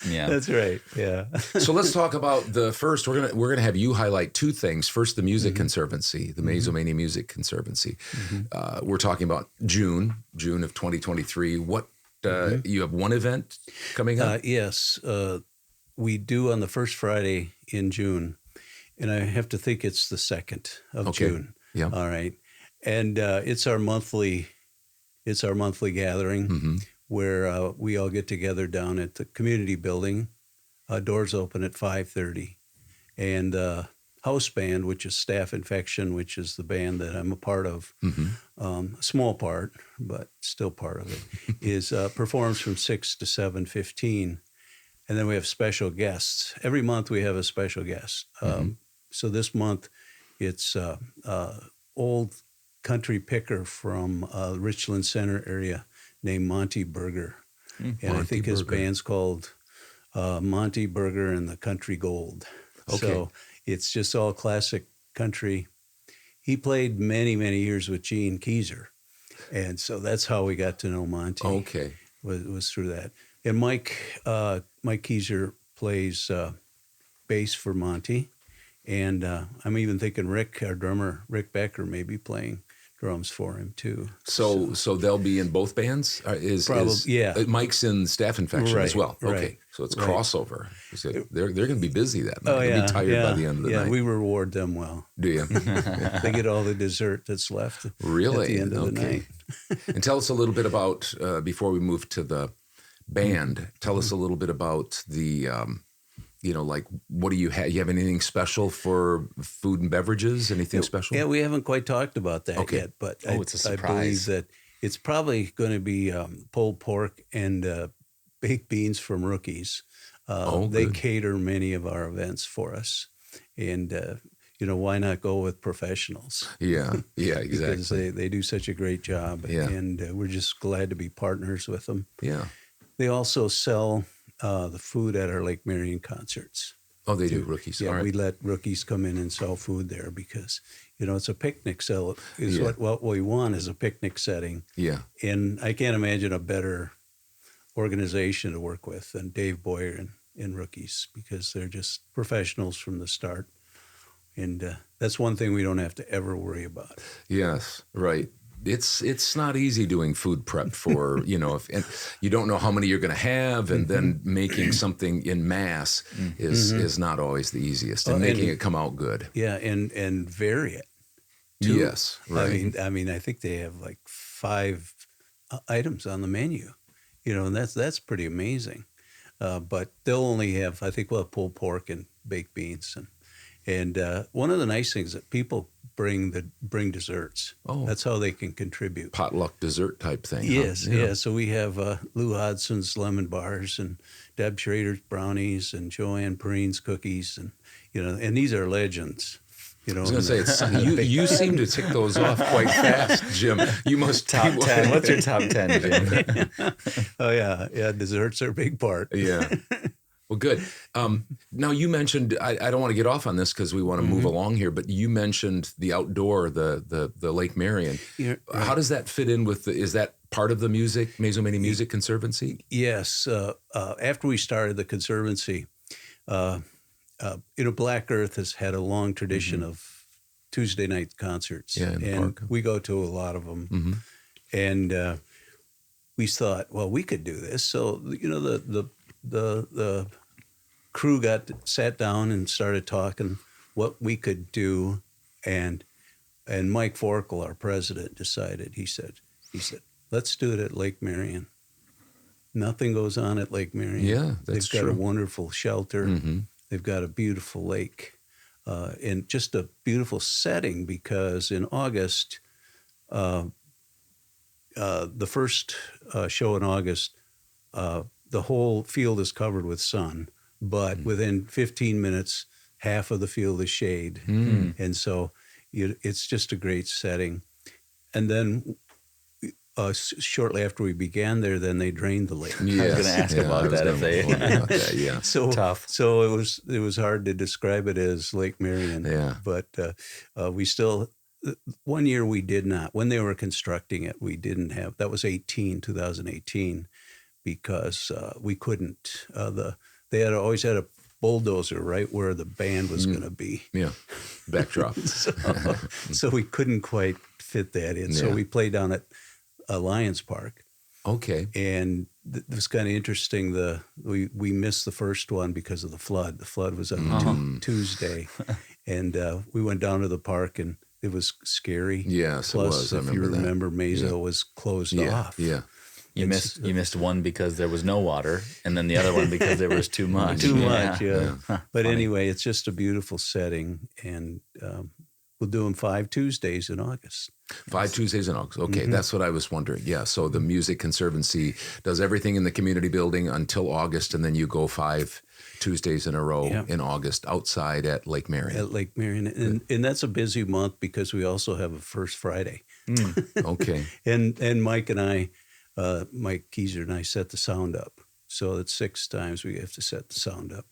Yeah. That's right. Yeah. so let's talk about the first. We're gonna have you highlight two things. First, the Music Conservancy, the Mazomania Music Conservancy. We're talking about June of 2023. What you have one event coming up? Yes. We do on the first Friday in June, and I have to think it's the 2nd of June. Yeah. All right. And it's our monthly gathering where we all get together down at the community building. Doors open at 5:30, and house band, which is Staff Infection, which is the band that I'm a part of, a small part, but still part of it, is performs from 6 to 7:15. And then we have special guests. Every month we have a special guest. So this month it's old country picker from Richland Center area named Monty Berger. And I think his band's called Monty Berger and the Country Gold. Okay. So it's just all classic country. He played many, many years with Gene Keyser. And so that's how we got to know Monty. Okay. Was through that. And Mike Keyser plays bass for Monty. And I'm even thinking Rick, our drummer, Rick Becker, may be playing drums for him too. So they'll be in both bands? Yeah. Mike's in Staff Infection as well. Okay. Right. So it's crossover. So they're going to be busy that night. Oh, They'll be tired by the end of the night. Yeah, we reward them well. Do you? They get all the dessert that's left Really? at the end of the night. And tell us a little bit about, before we move to the band, tell us a little bit about the, like, what do you have? You have anything special for food and beverages? Anything special? Yeah, we haven't quite talked about that Okay. yet, but it's a surprise. I believe that it's probably going to be pulled pork and baked beans from Rookies. They good. cater many of our events for us. And, why not go with professionals? Yeah, exactly. Because they do such a great job. Yeah. And we're just glad to be partners with them. Yeah. They also sell the food at our Lake Marion concerts. Oh, they do, Rookies. Yeah, All right. we let Rookies come in and sell food there because, it's a picnic sell. What we want is a picnic setting. Yeah. And I can't imagine a better organization to work with than Dave Boyer and Rookies because they're just professionals from the start. And that's one thing we don't have to ever worry about. Yes, right. It's not easy doing food prep for, and you don't know how many you're going to have, and then making something in mass is not always the easiest, and making it come out good. Yeah, and vary it. Too. Yes, right. I mean, I think they have like 5 items on the menu, and that's pretty amazing. But they'll only have, I think, pulled pork and baked beans, and one of the nice things that people bring desserts. Oh, that's how they can contribute. Potluck dessert type thing. Yes, huh? yeah. So we have Lou Hodson's lemon bars and Deb Schrader's brownies and Joanne Perrine's cookies, and and these are legends. I was going to say, you seem to tick those off quite fast, Jim. You must Top 10. What's your top 10, Jim? Oh, yeah. Yeah, desserts are a big part. Yeah. Well, good. Now, you mentioned, I don't want to get off on this because we want to move along here, but you mentioned the outdoor, the Lake Marion. Yeah, right. How does that fit in with, is that part of the Mazomania Music Conservancy? Yes. After we started the Conservancy, Black Earth has had a long tradition of Tuesday night concerts. Yeah, in the and park. we go to a lot of them. And we thought, well, we could do this. So, the crew sat down and started talking what we could do. And Mike Forkel, our president, decided, he said, let's do it at Lake Marion. Nothing goes on at Lake Marion. Yeah, that's They've got true. a wonderful shelter. They've got a beautiful lake and just a beautiful setting because in August, the first show in August, the whole field is covered with sun, but within 15 minutes, half of the field is shade. And so it's just a great setting. And then shortly after we began there, then they drained the lake. I was going to ask about that. If they about that, yeah. So tough. So it was hard to describe it as Lake Marion. Yeah. But we still, one year we did not, when they were constructing it, we didn't have, that was 2018, because we couldn't, they had always had a bulldozer right where the band was going to be. Yeah, backdrop. So we couldn't quite fit that in. So we played down at Lions Park. Okay. And it was kind of interesting. We missed the first one because of the flood. The flood was on Tuesday. And we went down to the park, and it was scary. Yes, Plus, it was. if you remember, Mazo was closed off. Yeah. You missed one because there was no water, and then the other one because there was too much. Too much, yeah. But Funny. anyway, it's just a beautiful setting, and we'll do them 5 Tuesdays in August. 5 Tuesdays in August. Okay, that's what I was wondering. Yeah, so the Music Conservancy does everything in the community building until August, and then you go 5 Tuesdays in a row in August outside at Lake Marion. At Lake Marion, and that's a busy month because we also have a First Friday. Okay. And Mike and I, Mike Keyser and I set the sound up. So it's 6 times we have to set the sound up.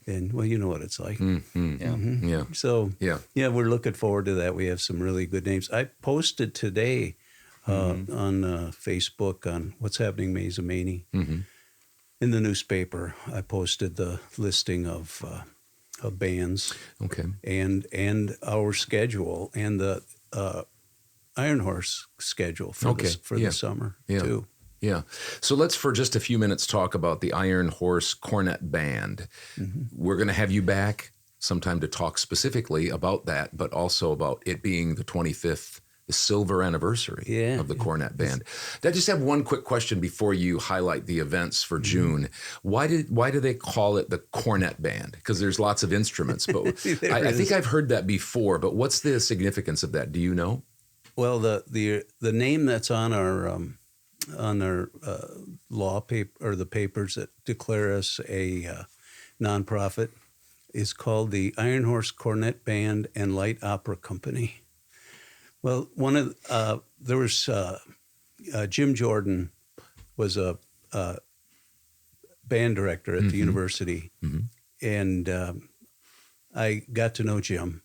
And, well, you know what it's like. Yeah. So, yeah, we're looking forward to that. We have some really good names. I posted today on Facebook on What's Happening Mazomanie. In the newspaper, I posted the listing of bands. Okay. And our schedule and the Iron Horse schedule for the summer, too. Yeah. So let's, for just a few minutes, talk about the Iron Horse Cornet Band. We're going to have you back sometime to talk specifically about that, but also about it being the 25th, the silver anniversary of the Cornet Band. I just have one quick question before you highlight the events for June. Why do they call it the Cornet Band? Because there's lots of instruments, but I think I've heard that before. But what's the significance of that? Do you know? Well, the name that's on our law paper, or the papers that declare us a nonprofit, is called the Iron Horse Cornet Band and Light Opera Company. Well, there was Jim Jordan was a band director at the university, and I got to know Jim,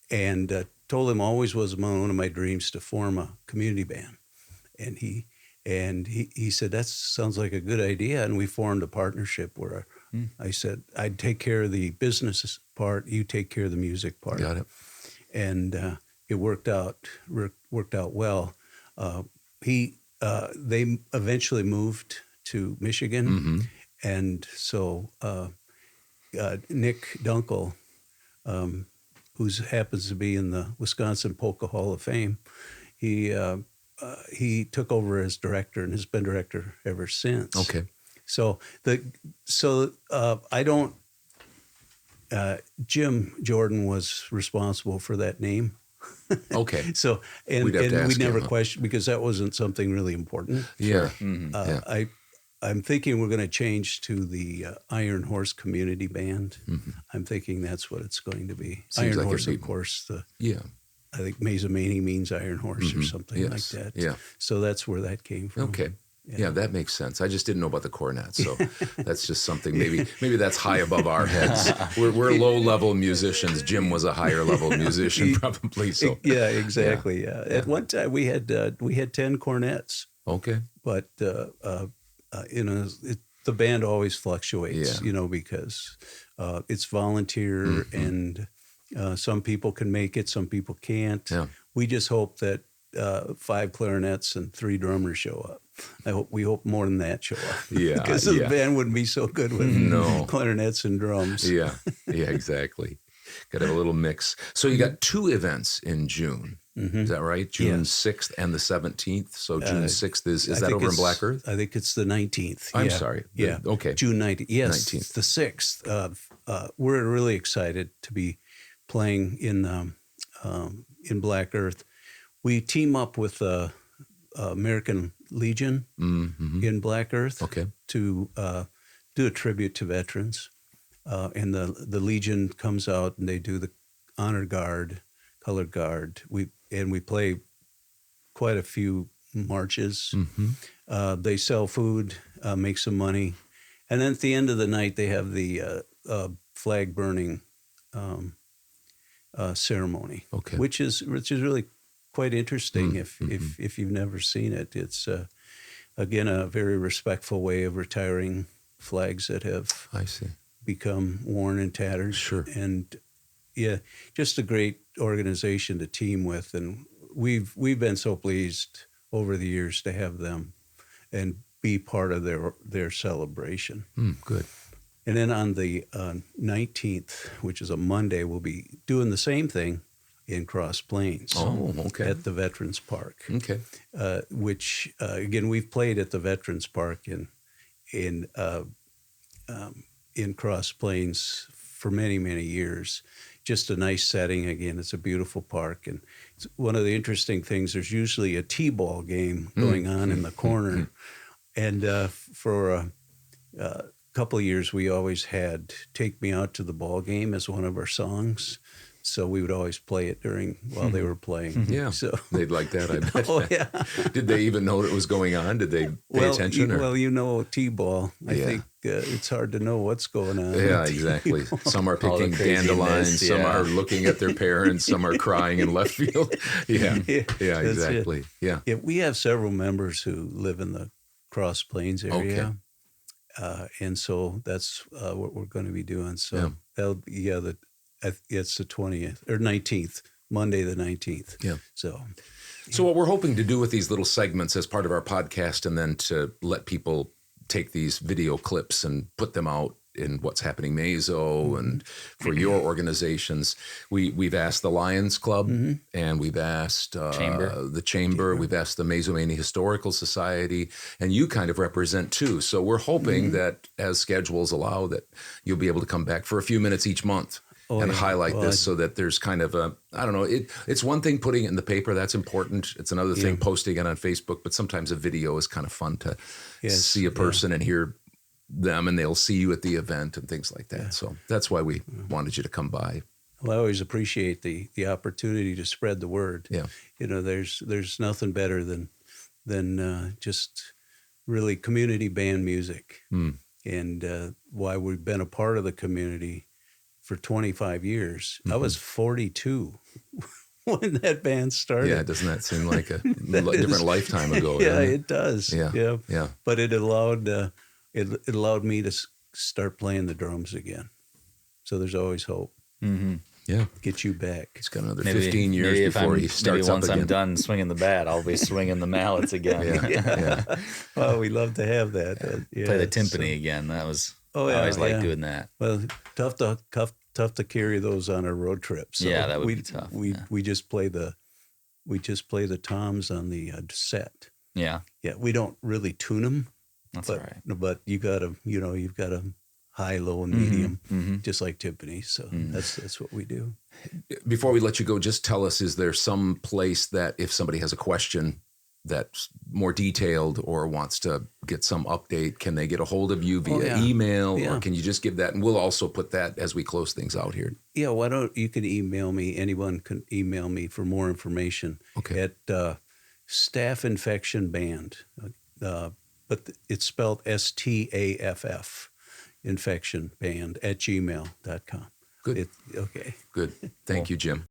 and told him always was one of my dreams to form a community band, and he said, that sounds like a good idea. And we formed a partnership where I said, I'd take care of the business part, you take care of the music part. Got it. And it worked out well. They eventually moved to Michigan. And so Nick Dunkel, who happens to be in the Wisconsin Polka Hall of Fame, he took over as director and has been director ever since. Okay. So I don't. Jim Jordan was responsible for that name. Okay. So and we never questioned, because that wasn't something really important. Yeah. I'm thinking we're going to change to the Iron Horse Community Band. I'm thinking that's what it's going to be. Seems Iron like Horse, it'd be, of course. I think Mazomanie means Iron Horse or something like that. Yeah. So that's where that came from. Okay. Yeah, that makes sense. I just didn't know about the cornet, so that's just something. Maybe that's high above our heads. We're low-level musicians. Jim was a higher-level musician, probably. So yeah, exactly. Yeah. At one time we had 10 cornets. Okay. But the band always fluctuates. Because it's volunteer and some people can make it, some people can't. Yeah. We just hope that 5 clarinets and 3 drummers show up. We hope more than that show up. Yeah, because the band wouldn't be so good with clarinets and drums. Yeah, exactly. Got to have a little mix. So you got 2 events in June. Is that right? June 6th and the 17th. So June 6th is that over in Black Earth? I think it's the 19th. I'm sorry. Yeah. Okay. June 19th. Yes. 19th. The 6th. We're really excited to be playing in Black Earth. We team up with American Legion in Black Earth to do a tribute to veterans. And the Legion comes out and they do the honor guard, color guard. We play quite a few marches. They sell food, make some money. And then at the end of the night, they have the flag burning ceremony, which is really quite interesting if you've never seen it. It's again a very respectful way of retiring flags that have become worn and tattered. Sure. And yeah, just a great organization to team with, and we've been so pleased over the years to have them and be part of their celebration. Good. And then on the 19th, which is a Monday, we'll be doing the same thing in Cross Plains. Oh, okay. At the Veterans Park. Okay. Which again, we've played at the Veterans Park in Cross Plains for many, many years. Just a nice setting. Again, it's a beautiful park, and it's one of the interesting things. There's usually a t-ball game going on in the corner, and for a couple of years, we always had "Take Me Out to the Ball Game" as one of our songs. So we would always play it while they were playing. Yeah, so they'd like that, I bet. Oh, yeah. Did they even know it was going on? Did they pay attention? T-ball. I think it's hard to know what's going on. Yeah, exactly. Some are picking dandelions. Some are looking at their parents. Some are crying in left field. Yeah, exactly. Yeah. We have several members who live in the Cross Plains area. And so that's what we're going to be doing. So that'll be, it's the 20th or 19th, Monday the 19th. Yeah. So what we're hoping to do with these little segments as part of our podcast, and then to let people take these video clips and put them out in What's Happening Mazo and for your organizations. We've asked the Lions Club and we've asked the Chamber. We've asked the Mazomania Historical Society, and you kind of represent too. So we're hoping that as schedules allow, that you'll be able to come back for a few minutes each month and highlight this, so that there's kind of a, I don't know, it's one thing putting it in the paper, that's important. It's another thing posting it on Facebook, but sometimes a video is kind of fun to see a person and hear them, and they'll see you at the event and things like that. So that's why we wanted you to come by. Well, I always appreciate the opportunity to spread the word. Yeah. There's nothing better than just really community band music. And why we've been a part of the community for 25 years. I was 42 when that band started. Yeah, doesn't that seem like a different lifetime ago? Yeah, it does. Yeah. But it allowed me to start playing the drums again. So there's always hope. Yeah, get you back. It's got another 15 years before he starts up again. Once I'm done swinging the bat, I'll be swinging the mallets again. Well, we love to have that. Play the timpani again. That was. I always liked doing that. Well, tough to carry those on a road trip. So that would be tough. We just play the toms on the set. Yeah. Yeah, we don't really tune them. That's all right. But you've got a high, low, and medium, just like timpani. So that's what we do. Before we let you go, just tell us: is there some place that if somebody has a question that's more detailed or wants to get some update, can they get a hold of you via email, or can you just give that? And we'll also put that as we close things out here. Yeah, why don't you can email me? Anyone can email me for more information. Okay. At Staff Infection Band, but it's spelled STAFF, Infection Band @gmail.com. Good. Okay. Good. Thank you, Jim.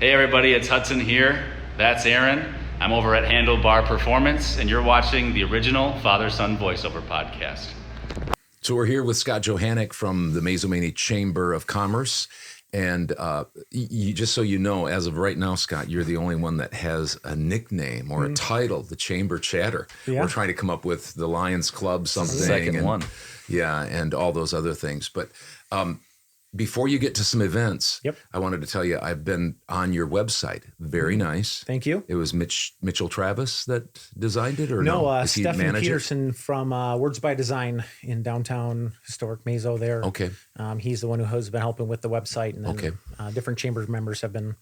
Hey everybody, it's Hudson here. That's Aaron. I'm over at Handlebar Performance, and you're watching the original Father-Son Voiceover Podcast. So we're here with Scott Johanek from the Mazomania Chamber of Commerce. And just so you know, as of right now, Scott, you're the only one that has a nickname or a title, the Chamber Chatter. Yeah. We're trying to come up with the Lions Club something. The second one. Yeah, and all those other things. But before you get to some events, I wanted to tell you, I've been on your website. Very nice. Thank you. It was Mitchell Travis that designed it, or no? Stephen Peterson from Words by Design in downtown historic Mazo there. Okay. He's the one who has been helping with the website, and then different chamber members have been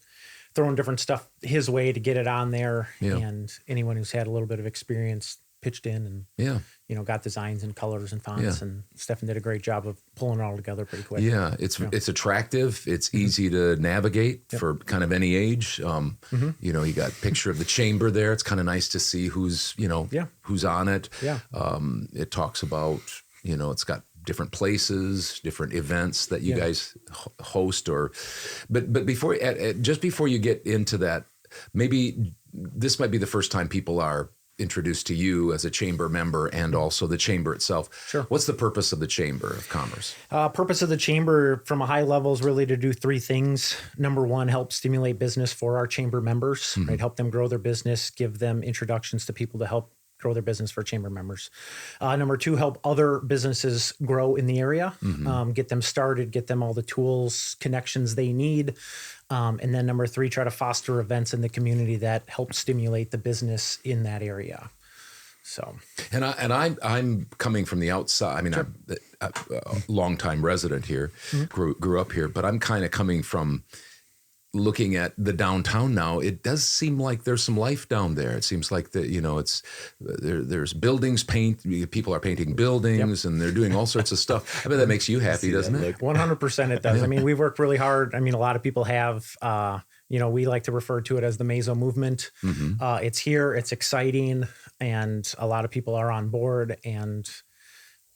throwing different stuff his way to get it on there. Yeah. And anyone who's had a little bit of experience pitched in and got designs and colors and fonts, and Stefan did a great job of pulling it all together pretty quick. Yeah, it's attractive. It's easy to navigate for kind of any age. You got a picture of the chamber there. It's kind of nice to see who's who's on it. Yeah. It talks about it's got different places, different events that you guys host, but before just before you get into that, maybe this might be the first time people are introduced to you as a chamber member and also the chamber itself. Sure. What's the purpose of the Chamber of Commerce? Purpose of the chamber from a high level is really to do three things. Number one, help stimulate business for our chamber members, right? Help them grow their business, give them introductions to people to help grow their business for chamber members. Number two, help other businesses grow in the area, get them started, get them all the tools, connections they need. And then number three, try to foster events in the community that help stimulate the business in that area. So, and I'm coming from the outside. I mean, I'm a longtime resident here, grew up here, but I'm kind of coming from looking at the downtown now. It does seem like there's some life down there. It seems like it's there's buildings people are painting buildings and they're doing all sorts of stuff. I bet that makes you happy, doesn't it? 100% it does. I mean, we've worked really hard. I mean, a lot of people have, we like to refer to it as the Mazo movement. It's here, it's exciting, and a lot of people are on board, and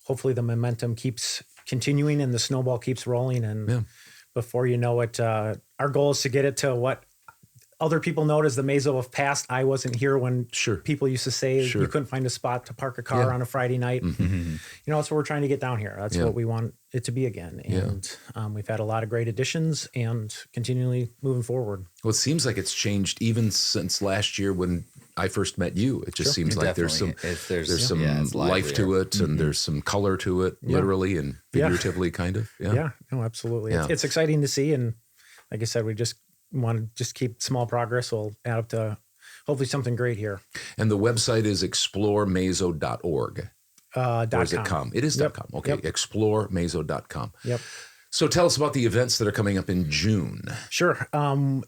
hopefully the momentum keeps continuing and the snowball keeps rolling. And before you know it, our goal is to get it to what other people know as the Mazo of past. I wasn't here when people used to say you couldn't find a spot to park a car on a Friday night. That's what we're trying to get down here. That's what we want it to be again. And we've had a lot of great additions and continually moving forward. Well, it seems like it's changed even since last year when I first met you. It just seems like there's some life to it, and there's some color to it, literally and figuratively, kind of. Yeah, no, absolutely. It's exciting to see, and like I said, we just want to just keep small progress. We'll add up to hopefully something great here. And the website is exploremazo.org. Or is it .com? It is .com. Okay, exploremazo.com. Yep. So tell us about the events that are coming up in June. Sure.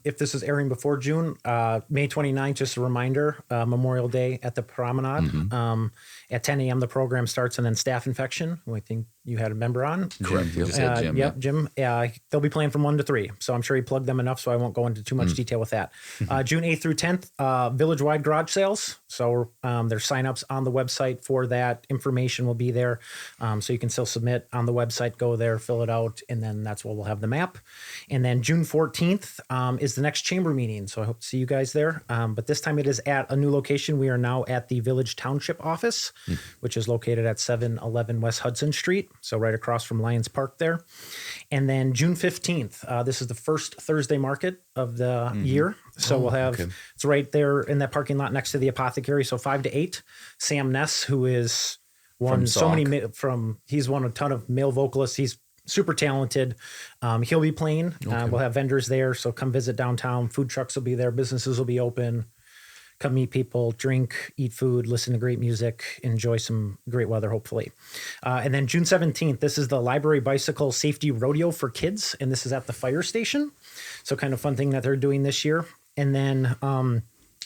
If this is airing before June, May 29th, just a reminder, Memorial Day at the Promenade. At 10 a.m. the program starts, and then Staff Infection, who I think you had a member on. Correct. You just had Jim. Yep, Jim. They'll be playing from 1 to 3, so I'm sure he plugged them enough, so I won't go into too much detail with that. June 8th through 10th, village-wide garage sales. So there's sign-ups on the website for that. Information will be there, so you can still submit on the website. Go there, fill it out, and then that's where we'll have the map. And then June 14th is the next chamber meeting, so I hope to see you guys there. But this time it is at a new location. We are now at the Village Township office, which is located at 711 West Hudson Street, so right across from Lions Park there. And then June 15th, this is the first Thursday market of the year. So we'll have, it's right there in that parking lot next to the apothecary, so 5 to 8. Sam Ness, who is he's won a ton of male vocalists. He's super talented. He'll be playing. We'll have vendors there, so come visit downtown. Food trucks will be there. Businesses will be open. Come meet people, drink, eat food, listen to great music, enjoy some great weather, hopefully. And then June 17th, this is the Library Bicycle Safety Rodeo for Kids, and this is at the fire station. So kind of fun thing that they're doing this year. And then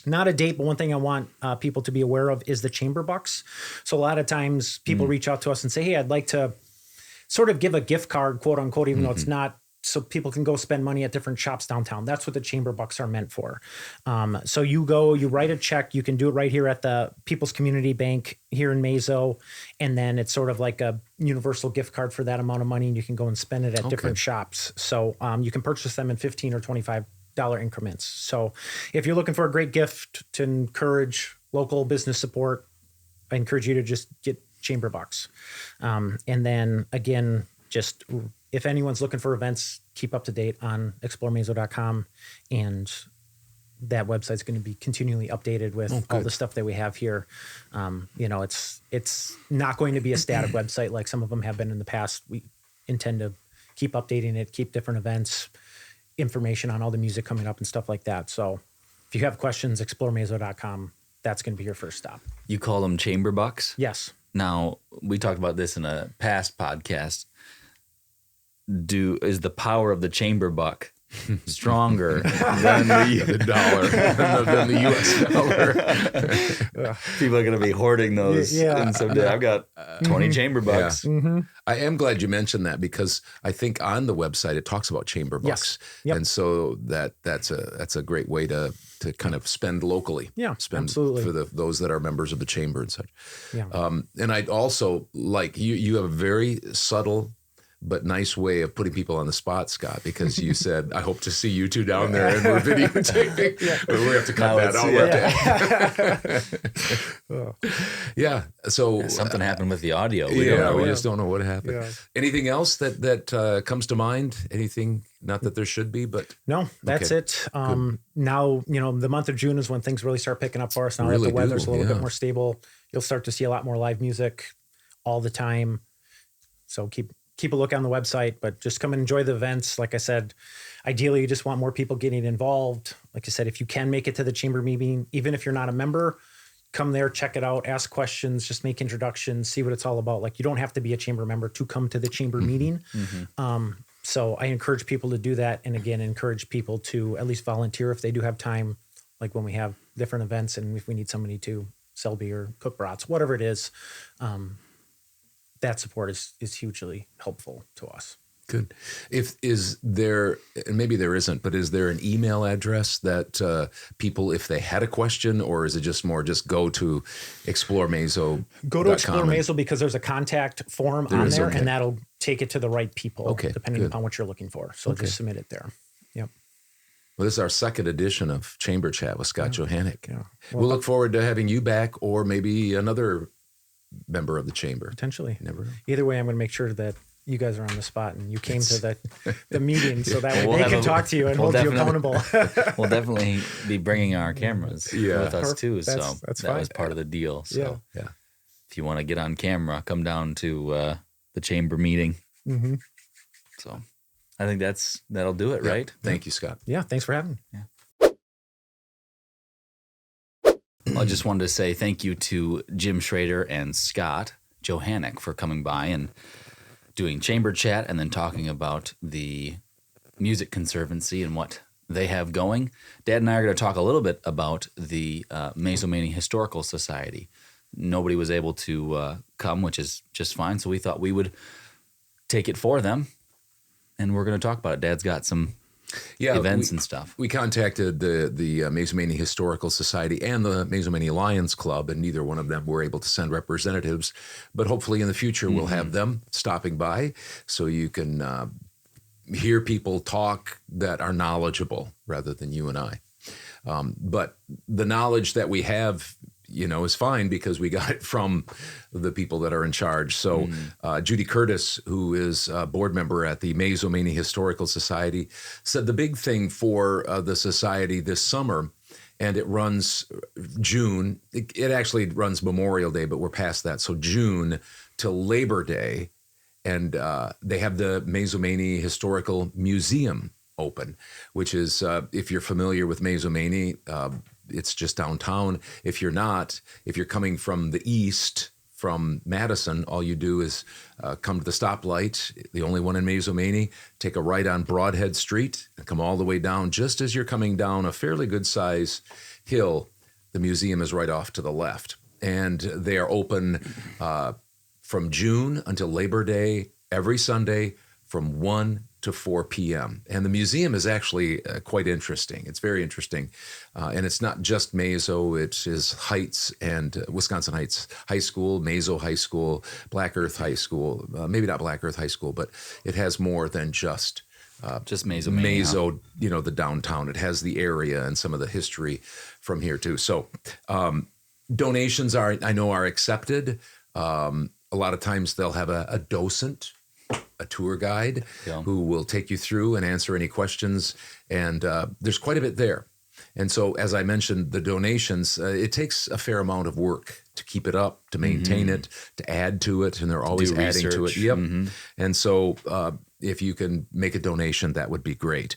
not a date, but one thing I want people to be aware of is the chamber bucks. So a lot of times people reach out to us and say, hey, I'd like to sort of give a gift card, quote unquote, even though it's not, so people can go spend money at different shops downtown. That's what the chamber bucks are meant for. So you go, you write a check. You can do it right here at the People's Community Bank here in Mazo. And then it's sort of like a universal gift card for that amount of money. And you can go and spend it at different shops. So you can purchase them in $15 or $25 increments. So if you're looking for a great gift to encourage local business support, I encourage you to just get chamber bucks. And then again, just if anyone's looking for events, keep up to date on exploremazo.com, and that website's going to be continually updated with all the stuff that we have here. It's not going to be a static website like some of them have been in the past. We intend to keep updating it, keep different events, information on all the music coming up and stuff like that. So if you have questions, exploremazo.com, that's going to be your first stop. You call them chamber bucks? Yes. Now, we talked about this in a past podcast. Is the power of the chamber buck stronger than the dollar, than the U.S. dollar. People are going to be hoarding those. Yeah. And someday I've got 20 chamber bucks. Mm-hmm. I am glad you mentioned that because I think on the website it talks about chamber bucks, Yep. and so that's a great way to kind of spend locally. Yeah, spend absolutely. for those that are members of the chamber and such. Yeah. And I'd also like you have a very subtle but nice way of putting people on the spot, Scott, because you said, I hope to see you two down there and we're videotaping. We have to cut that out. Yeah. So something happened with the audio. We just don't know what happened. Yeah. Anything else that comes to mind? Anything, not that there should be, but. No, that's it. Now, the month of June is when things really start picking up for us. Now that the weather's a little bit more stable, you'll start to see a lot more live music all the time. So keep a look on the website, but just come and enjoy the events. Like I said, ideally you just want more people getting involved. Like I said, if you can make it to the chamber meeting, even if you're not a member, come there, check it out, ask questions, just make introductions, see what it's all about. Like you don't have to be a chamber member to come to the chamber meeting. Mm-hmm. So I encourage people to do that. And again, encourage people to at least volunteer if they do have time, like when we have different events and if we need somebody to sell beer, cook brats, whatever it is. That support is hugely helpful to us. Good. Is there, and maybe there isn't, but is there an email address that people, if they had a question, or is it just go to Explore Mazo? Go to Explore Mazo because there's a contact form on there, and that'll take it to the right people, depending upon what you're looking for. So just submit it there. Yep. Well, this is our second edition of Chamber Chat with Scott Johanek. Yeah. We'll look forward to having you back, or maybe another member of the chamber. Potentially. Never know. Either way, I'm going to make sure that you guys are on the spot and you came to the meeting so that they can talk to you and hold you accountable. We'll definitely be bringing our cameras with us too. That's that fine. was part of the deal. So if you want to get on camera, come down to the chamber meeting. Mm-hmm. So I think that'll do it, right? Thank you, Scott. Yeah. Thanks for having me. Yeah. I just wanted to say thank you to Jim Schroeder and Scott Johanek for coming by and doing Chamber Chat and then talking about the Music Conservancy and what they have going. Dad and I are going to talk a little bit about the Mazo Historical Society. Nobody was able to come, which is just fine, so we thought we would take it for them, and we're going to talk about it. Dad's got some events and stuff. We contacted the Mazo Historical Society and the Mazo Lions Club, and neither one of them were able to send representatives. But hopefully in the future we'll have them stopping by so you can hear people talk that are knowledgeable rather than you and I. But the knowledge that we have, is fine because we got it from the people that are in charge. So Judy Curtis, who is a board member at the Mazo Historical Society, said the big thing for the society this summer, and it runs June, it actually runs Memorial Day, but we're past that. So June till Labor Day, and they have the Mazo Historical Museum open, which is, if you're familiar with Mazo it's just downtown. If you're not, if you're coming from the east, from Madison, all you do is come to the stoplight, the only one in Mazo take a right on Broadhead Street and come all the way down. Just as you're coming down a fairly good size hill, the museum is right off to the left. And they are open from June until Labor Day, every Sunday from 1 to 4 p.m. And the museum is actually quite interesting. It's very interesting. And it's not just Mazo, it is Heights and Wisconsin Heights High School, Mazo High School, Black Earth High School, maybe not Black Earth High School, but it has more than just Mazo, the downtown. It has the area and some of the history from here too. So donations are accepted. A lot of times they'll have a docent, a tour guide who will take you through and answer any questions. And there's quite a bit there. And so, as I mentioned, the donations, it takes a fair amount of work to keep it up, to maintain it, to add to it. And they're always adding to it. Yep. And so if you can make a donation, that would be great.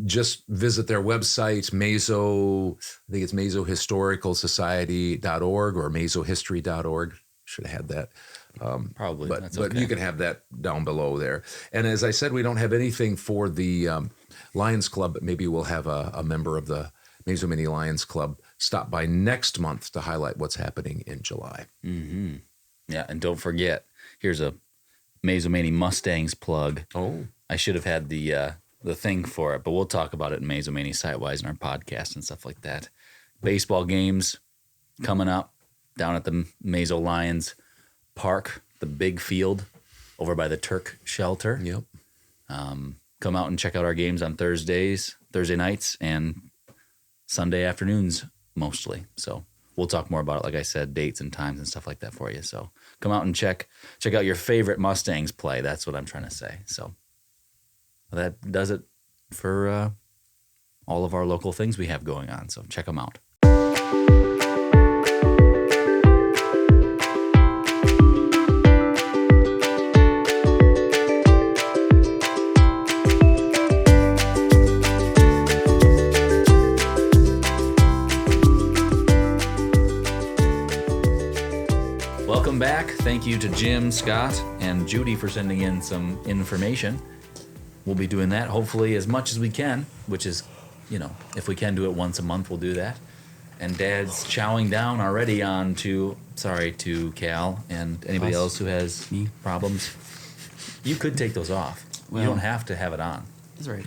Just visit their website, Mazo, I think it's mazohistoricalsociety.org or mazohistory.org. Should have had that Probably. But That's but okay. you can have that down below there. And as I said, we don't have anything for the Lions Club, but maybe we'll have a member of the Mazo Mini Lions Club stop by next month to highlight what's happening in July. Mm-hmm. Yeah, and don't forget, here's a Mazo Mini Mustangs plug. Oh. I should have had the thing for it, but we'll talk about it in Mazo Mini Sightwise in our podcast and stuff like that. Baseball games coming up down at the Mazo Lions Park, the big field over by the Turk Shelter. Yep. Come out and check out our games on Thursday nights, and Sunday afternoons mostly. So we'll talk more about it, like I said, dates and times and stuff like that for you. So come out and check out your favorite Mustangs play. That's what I'm trying to say. So that does it for all of our local things we have going on. So check them out. Welcome back. Thank you to Jim, Scott, and Judy for sending in some information. We'll be doing that hopefully as much as we can, which is, if we can do it once a month, we'll do that. And Dad's chowing down already on to Cal and anybody else who has problems. You could take those off. Well, you don't have to have it on. That's right.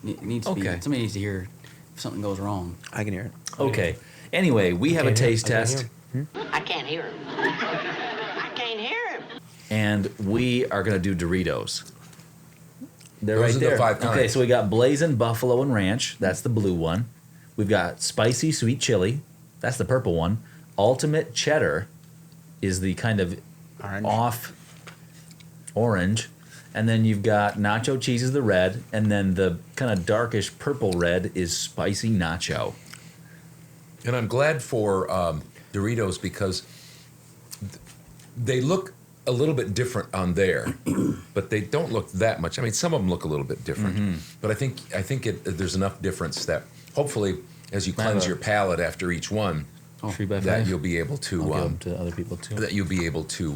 It needs to be. Somebody needs to hear if something goes wrong. I can hear it. Okay. Anyway, we have a taste test. I can't hear him. I can't hear him. And we are going to do Doritos. They're Those right are the there. 5 kinds. Okay, so we got Blazing Buffalo and Ranch. That's the blue one. We've got Spicy Sweet Chili. That's the purple one. Ultimate Cheddar is the kind of off orange. And then you've got Nacho Cheese is the red. And then the kind of darkish purple red is Spicy Nacho. And I'm glad for Doritos because they look a little bit different on there, but they don't look that much. I mean, some of them look a little bit different, but I think there's enough difference that hopefully, as you cleanse your palate after each one, 3x5. that you'll be able to I'll give them to other people too. that you'll be able to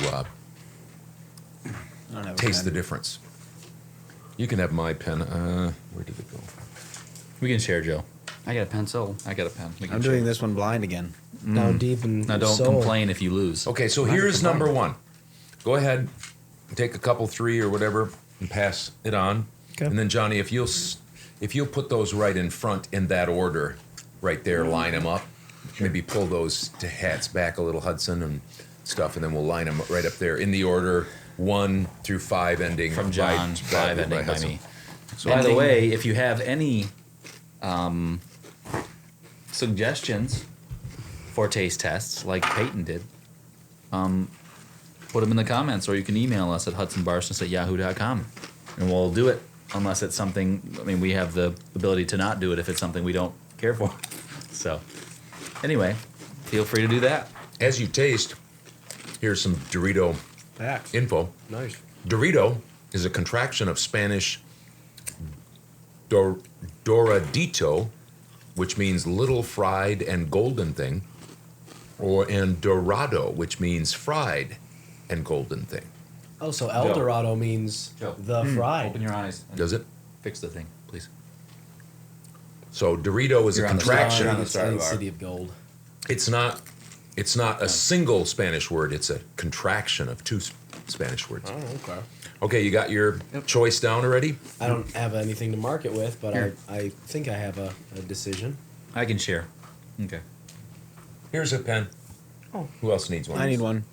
taste the difference. You can have my pen. Where did it go? We can share, Joe. I got a pencil. I got a pen. I'm doing this one blind again. Down deep in Now don't soul. complain if you lose. Okay, so here's number one. Go ahead, take a couple, 3 or whatever, and pass it on. Okay. And then Johnny, if you'll put those right in front in that order, right there, line them up. Maybe pull those to hats back a little, Hudson, and stuff, and then we'll line them right up there in the order 1 through 5 ending. From John, 5 ending by Hudson. me. So By the way, if you have any suggestions for taste tests, like Peyton did, put them in the comments, or you can email us at hudsonbarsness@yahoo.com, and we'll do it unless it's something, we have the ability to not do it if it's something we don't care for. So, anyway, feel free to do that. As you taste, here's some Dorito info. Nice. Dorito is a contraction of Spanish Doradito, which means little fried and golden thing, and Dorado, which means fried and golden thing. Oh, so El Dorado means the fried. Open your eyes. And Does it? Fix the thing, please. So Dorito is You're a on the contraction. side. It's in City of Gold. It's not a single Spanish word. It's a contraction of 2 Spanish words. Oh, okay. Okay, you got your choice down already? I don't have anything to mark it with, but I think I have a decision. I can share. Okay. Here's a pen. Oh. Who else needs one? I need one.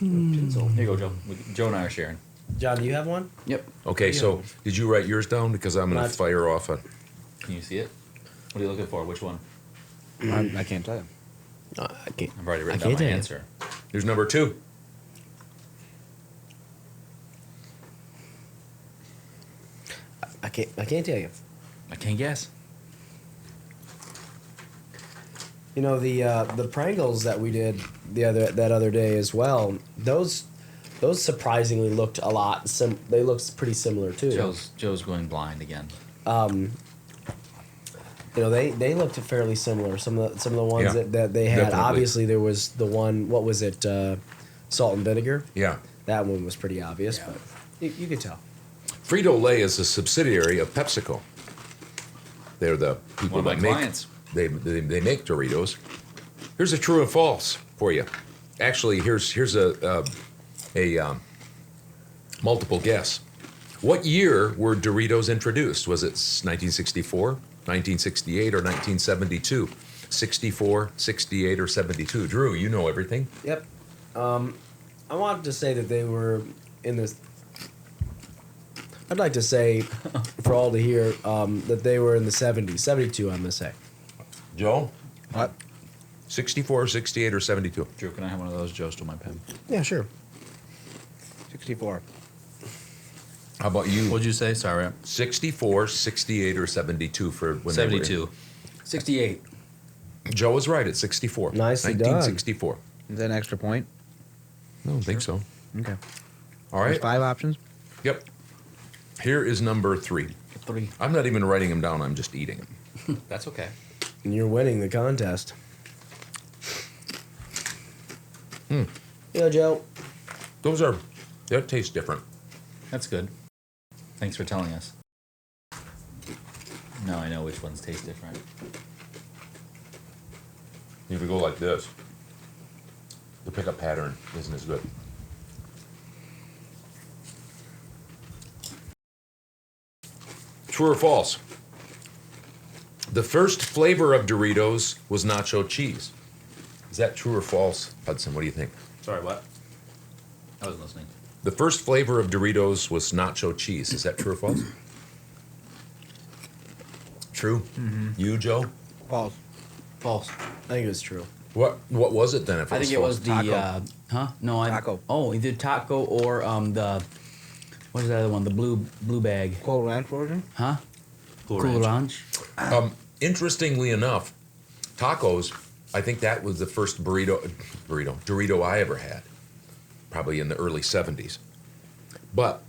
Here you go, Joe. Joe and I are sharing. John, do you have one? Yep. Okay, so did you write yours down? Because I'm going to fire off a... Can you see it? What are you looking for? Which one? I can't tell you. I can't. I've already written I down can't my tell you. answer. Here's number 2. I can't tell you. I can't guess. You know the Pringles that we did that other day as well. Those surprisingly looked a lot. They looked pretty similar too. Joe's going blind again. You know they looked fairly similar. Some of the ones Yeah, that they had. definitely. Obviously there was the one. What was it? Salt and vinegar. Yeah. That one was pretty obvious, but you could tell. Frito-Lay is a subsidiary of PepsiCo. They're the people One of my that make clients. they make Doritos. Here's a true and false for you. Actually, here's a multiple guess. What year were Doritos introduced? Was it 1964, 1968, or 1972? 64, 68, or 72? Drew, you know everything. Yep. I wanted to say that they were in this. I'd like to say, for all to hear, that they were in the 70s. 72, I'm going to say. Joe? What? 64, 68, or 72? Drew, can I have one of those? Joe stole my pen. Yeah, sure. 64. How about you? What'd you say? Sorry. 64, 68, or 72 for when they were in? 72. 68. Joe was right at 64. Nicely done. 1964. Is that an extra point? I don't think so. Okay. All There's right. 5 options? Yep. Here is number 3. 3. I'm not even writing them down. I'm just eating them. That's okay. And you're winning the contest. Joe. That tastes different. That's good. Thanks for telling us. Now I know which ones taste different. If you go like this, the pickup pattern isn't as good. True or false? The first flavor of Doritos was nacho cheese. Is that true or false, Hudson? What do you think? Sorry, what? I wasn't listening. The first flavor of Doritos was nacho cheese. Is that true or false? True. You, Joe? False. False. I think it was true. What was it then? If I think it was the Taco. No, Taco. Either taco or the what is the other one? The blue bag. Cold Ranch version? Huh? Cool Cool Ranch. Ranch. Interestingly enough, tacos, I think that was the first Dorito I ever had, probably in the early 70s. But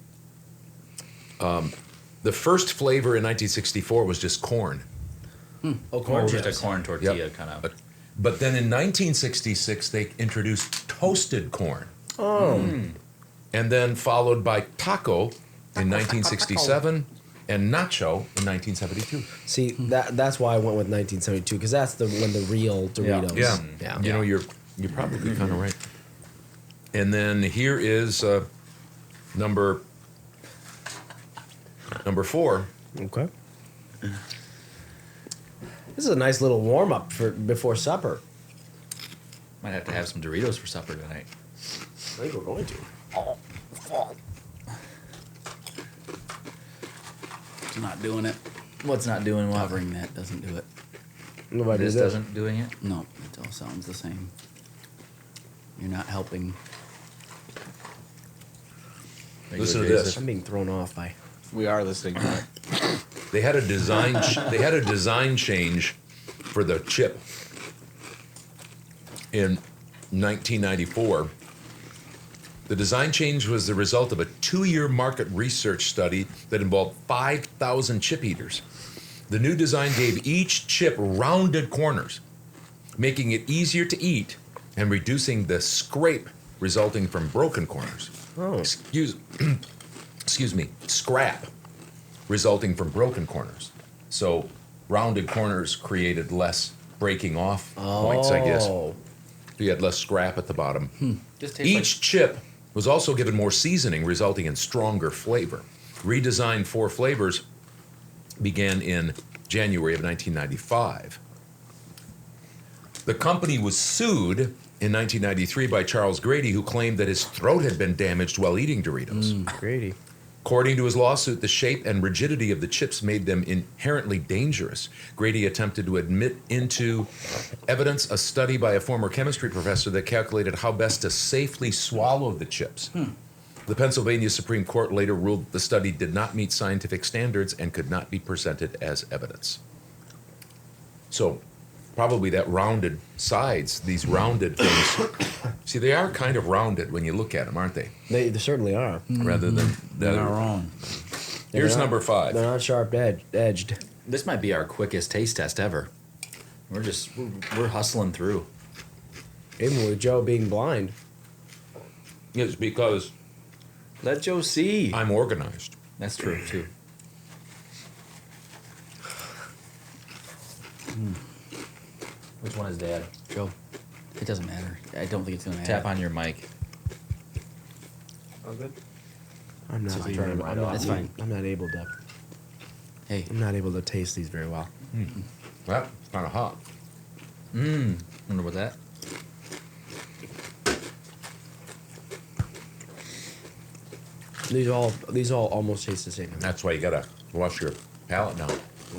the first flavor in 1964 was just corn. Oh, Or corn just chips. a corn tortilla Yep. kind of. But then in 1966, they introduced toasted corn. Oh. And then followed by taco in 1967 and nacho in 1972. See, that's why I went with 1972, because that's when the real Doritos. Yeah. You know, you're probably kind of right. And then here is number 4. Okay. This is a nice little warm up for before supper. Might have to have some Doritos for supper tonight. I think we're going to. It's not doing it. What's not doing what? Covering that doesn't do it. Nobody This did. doesn't doing it? No, it all sounds the same. You're not helping. Listen to this. I'm being thrown off by. We are listening to it. They had a design change for the chip in 1994. The design change was the result of a 2-year market research study that involved 5,000 chip eaters. The new design gave each chip rounded corners, making it easier to eat and reducing the scrape resulting from broken corners. Oh. Excuse me, scrap resulting from broken corners. So rounded corners created less breaking off points, I guess. Oh. You had less scrap at the bottom. Just tastes Each chip was also given more seasoning, resulting in stronger flavor. Redesigned 4 flavors began in January of 1995. The company was sued in 1993 by Charles Grady, who claimed that his throat had been damaged while eating Doritos. Grady. According to his lawsuit, the shape and rigidity of the chips made them inherently dangerous. Grady attempted to admit into evidence a study by a former chemistry professor that calculated how best to safely swallow the chips. The Pennsylvania Supreme Court later ruled that the study did not meet scientific standards and could not be presented as evidence. So, probably that rounded sides, these rounded things. See, they are kind of rounded when you look at them, aren't they? They certainly are. Rather than They're not wrong. Here's They're not- number 5. They're not sharp edged. This might be our quickest taste test ever. We're hustling through. Even with Joe being blind. It's because Let Joe see. I'm organized. That's true too. Which one is Dad? Joe, it doesn't matter. I don't think it's gonna matter. Tap on your mic. I'm not. Just even- turn it right off. That's fine. I'm not able to. Hey, I'm not able to taste these very well. That's kind of hot. Wonder what that. These all almost taste the same. That's why you gotta wash your palate now.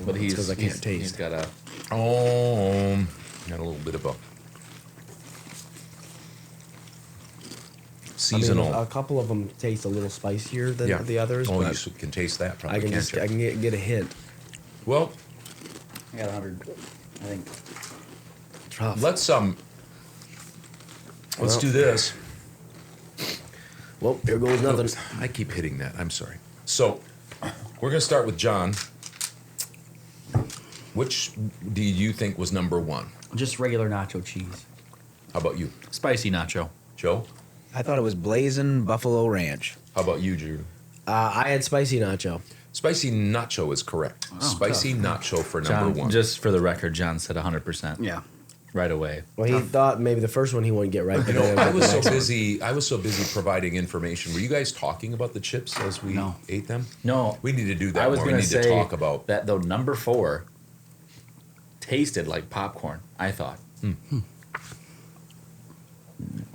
But he's because I can't He's taste. got a. Got a little bit of a I seasonal. mean, a couple of them taste a little spicier than yeah. the others, Oh, you but can taste that probably. I can can't just you? I can get a hint. Well, I got 100. I think. Tough. let's Well. do this. Well, here goes nothing. I keep hitting that. I'm sorry. So, we're gonna start with John. Which do you think was number one? Just regular nacho cheese. How about you, Spicy nacho. Joe? I thought it was Blazing Buffalo Ranch. How about you, Drew? I had spicy nacho. Spicy nacho is correct. Spicy nacho for number John, one. just for the record, John said 100%. Yeah. Right away. Well, he thought maybe the first one he wouldn't get right. You but know, then I the was so next one. busy. I was so busy providing information. Were you guys talking about the chips as we No. ate them? No. We need to do that I was more. We going need to to say talk about. that though number 4 tasted like popcorn, I thought.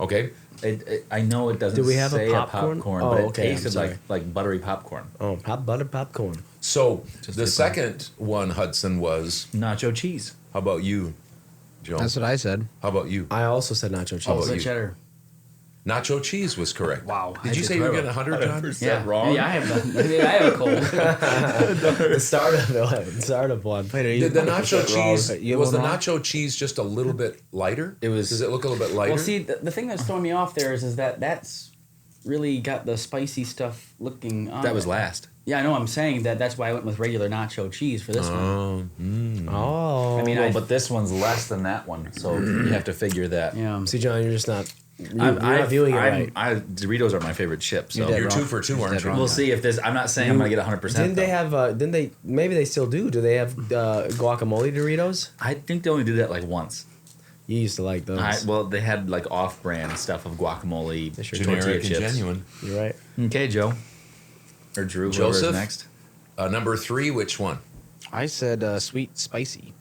Okay. I know it doesn't Do we have a say popcorn? Oh, but it okay, I'm tasted sorry. like buttery popcorn. Oh, buttered popcorn. So Just the take second one, Hudson, was. Nacho cheese. How about you, Joe? That's what I said. How about you? I also said nacho cheese. How about The you? cheddar. Nacho cheese was correct. Wow. Did I you just say you were wrote getting 100, John? Yeah. wrong? Yeah, I have a cold. the startup one. Wait, Did the nacho cheese You was have the one wrong? nacho cheese just a little bit lighter? It was- Does it look a little bit lighter? Well, see, the thing that's throwing me off there is that that's really got the spicy stuff looking on That was it. last. Yeah, I know. I'm saying that's why I went with regular nacho cheese for this one. Oh. I mean, Well, but this one's less than that one, so you have to figure that. Yeah. See, John, you're just not. You're not viewing it right. Doritos are my favorite chip, so You're You're wrong. 2 for 2, aren't Dead you? wrong. we'll see if this. I'm not saying I'm gonna get 100%. Didn't they though. have? Didn't they? Maybe they still do. Do they have guacamole Doritos? I think they only did that like once. You used to like those. Well, they had like off-brand stuff of guacamole, They sure tortilla Generic and chips. genuine. You're right. Okay, Joe or Drew, whoever is Joseph? next. Number 3, which one? I said sweet spicy.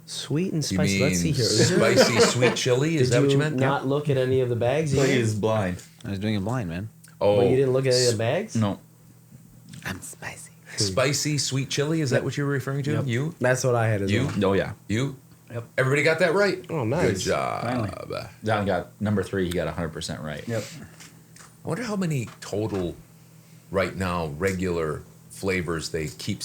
Sweet and You spicy. mean Let's see here. Is there- spicy sweet chili? Is Did that what you meant? not look at any of the bags? either? He's blind. I was doing it blind, man. Oh, But you didn't look at any of the bags? No, I'm spicy. spicy sweet chili. Is that what you were referring to? Yep. You? That's what I had as You? well. no, yeah. You? Yep. Everybody got that right? Oh, nice. Good job. Finally. John got number 3. He got 100% right. Yep. I wonder how many total right now regular flavors they keep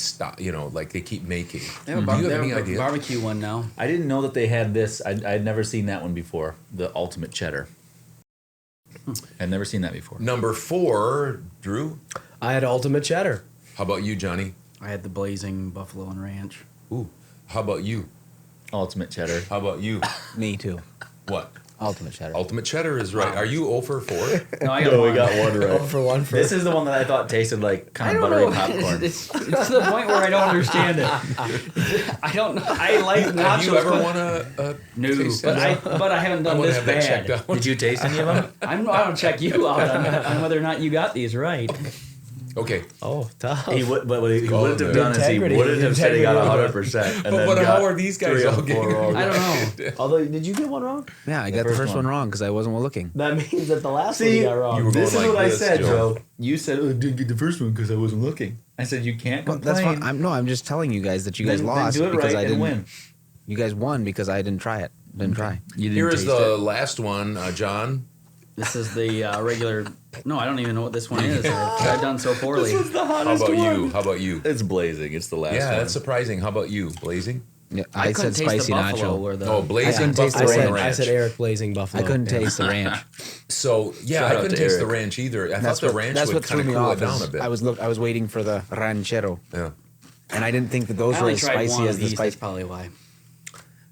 like they keep making. They have a, Do you they have have any a idea? barbecue one now. I didn't know that they had this. I'd never seen that one before. The ultimate cheddar. I'd never seen that before. Number 4, Drew. I had ultimate cheddar. How about you, Johnny? I had the blazing buffalo and ranch. Ooh. How about you? Ultimate cheddar. How about you? Me too. What? Ultimate cheddar. Ultimate cheddar is right. Are you 0 for 4? No, I got one. one Oh, for one for This is the one that I thought tasted like kind of buttery popcorn. It's to the point where I don't understand it. I don't know. I like nachos. Have you ever but- won a No, taste but test? I haven't I done wanna this have that checked bad. out. Did you taste any of them? I don't check you out on whether or not you got these right. Okay. Oh, tough. He would, but what he Oh, wouldn't have the done is he integrity- wouldn't have said he got integrity. 100%. But how are these guys all getting? I don't know. Although, did you get one wrong? Yeah, I got the first first one one. wrong because I wasn't looking. That means that the last one See, you got wrong. you were This is going what like I this, said, Joe. Joe. You said, "Oh, didn't get the first one because I wasn't looking." I said, "You can't Well, complain." that's fine. I'm just telling you guys that you guys Then lost do it because right I and didn't win. You guys won because I didn't try it. Didn't try. You Here is taste the it. last one, John. This is the regular. No, I don't even know what this one is. I've done so poorly. the How hottest about one. you? How about you? It's blazing. It's the last Yeah, one. that's surprising. How about you, Blazing? Yeah, I I couldn't said taste spicy the buffalo nacho. or the. Oh, Blazing couldn't taste Buffalo the and ranch. I said Eric Blazing Buffalo. I couldn't taste the ranch. So yeah, Shout I out couldn't to taste the Eric. ranch either. I That's thought the what, ranch that's would what threw kind of me cool off. it down is a bit. I was waiting for the ranchero, Yeah. and I didn't think that those I were only as tried spicy one as of the these. That's spicy. probably why.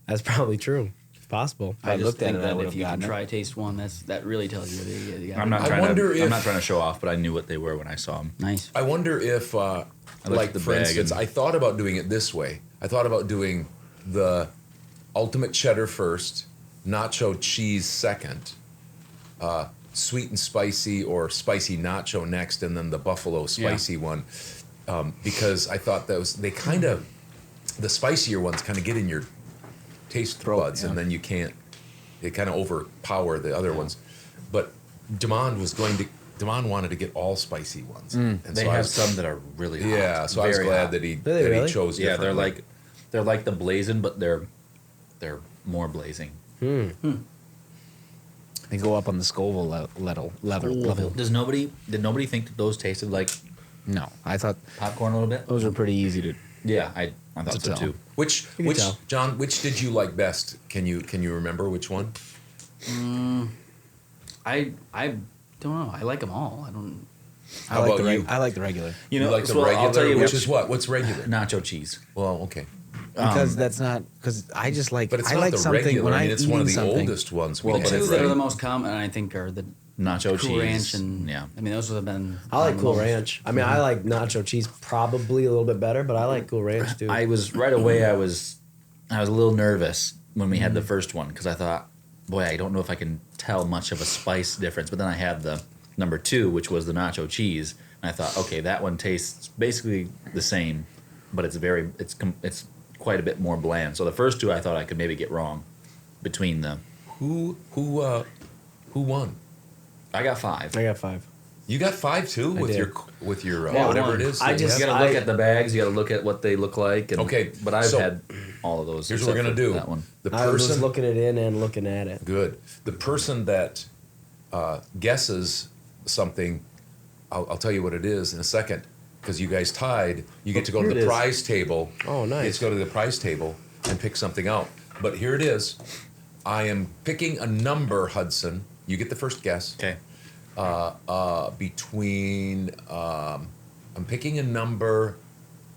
That's probably true. possible. I I just looked at think it, I that would if have you can gotten it. try taste one, that really tells you that you got I'm not I trying wonder to. if- I'm not trying to show off, but I knew what they were when I saw them. nice. I wonder if, looked like at the for bag instance, and- I thought about doing it this way. I thought about doing the ultimate cheddar first, nacho cheese second, sweet and spicy or spicy nacho next, and then the buffalo spicy one. Because I thought they kind of, the spicier ones kind of get in your taste buds, and then you can't, they kind of overpower the other ones. But Damon wanted to get all spicy ones. And They so I have was- some that are really hot. Yeah, so I was very glad hot. that he Really? chose Yeah, differently. they're like the blazing, but they're more blazing. They go up on the Scoville level. Did nobody think that those tasted like No, I thought popcorn a little bit? those are pretty easy to. Yeah, I thought To so tell. too. Which tell. John, which did you like best? Can you remember which one? I don't know. I like them all. I don't. How about you? I like the regular You know, like the so regular, I'll tell you which which is what? What's regular? nacho cheese. Well, okay, because that's not because I just like. but it's I not like the something regular. when I mean, I'm it's one of the eating something- oldest ones. Well, we but have, Two it's that are right? the most common, I think, are the Nacho Cool cheese. Ranch and yeah. I mean, those have been. I like Cool most. Ranch. I mean, I like nacho cheese probably a little bit better, but I like Cool Ranch too. I was right away. I was a little nervous when we had the first one because I thought, boy, I don't know if I can tell much of a spice difference. But then I had the number 2, which was the nacho cheese, and I thought, okay, that one tastes basically the same, but it's quite a bit more bland. So the first 2 I thought I could maybe get wrong between the. Who won? I got 5. I got 5. You got 5 too with did. your Yeah, whatever one. it is. I that you just- You have? got to look at the bags. You got to look at what they look like. And, Okay, but I've so had all of those. Here's what we're except gonna for do. That one. The I was person looking it in and looking at it. Good. The person that guesses something, I'll tell you what it is in a second, because you guys tied. You get to go Here to it the is. prize table. Oh, You get nice. to go to the prize table and pick something out. But here it is. I am picking a number, Hudson. You get the first guess. Okay. Between, I'm picking a number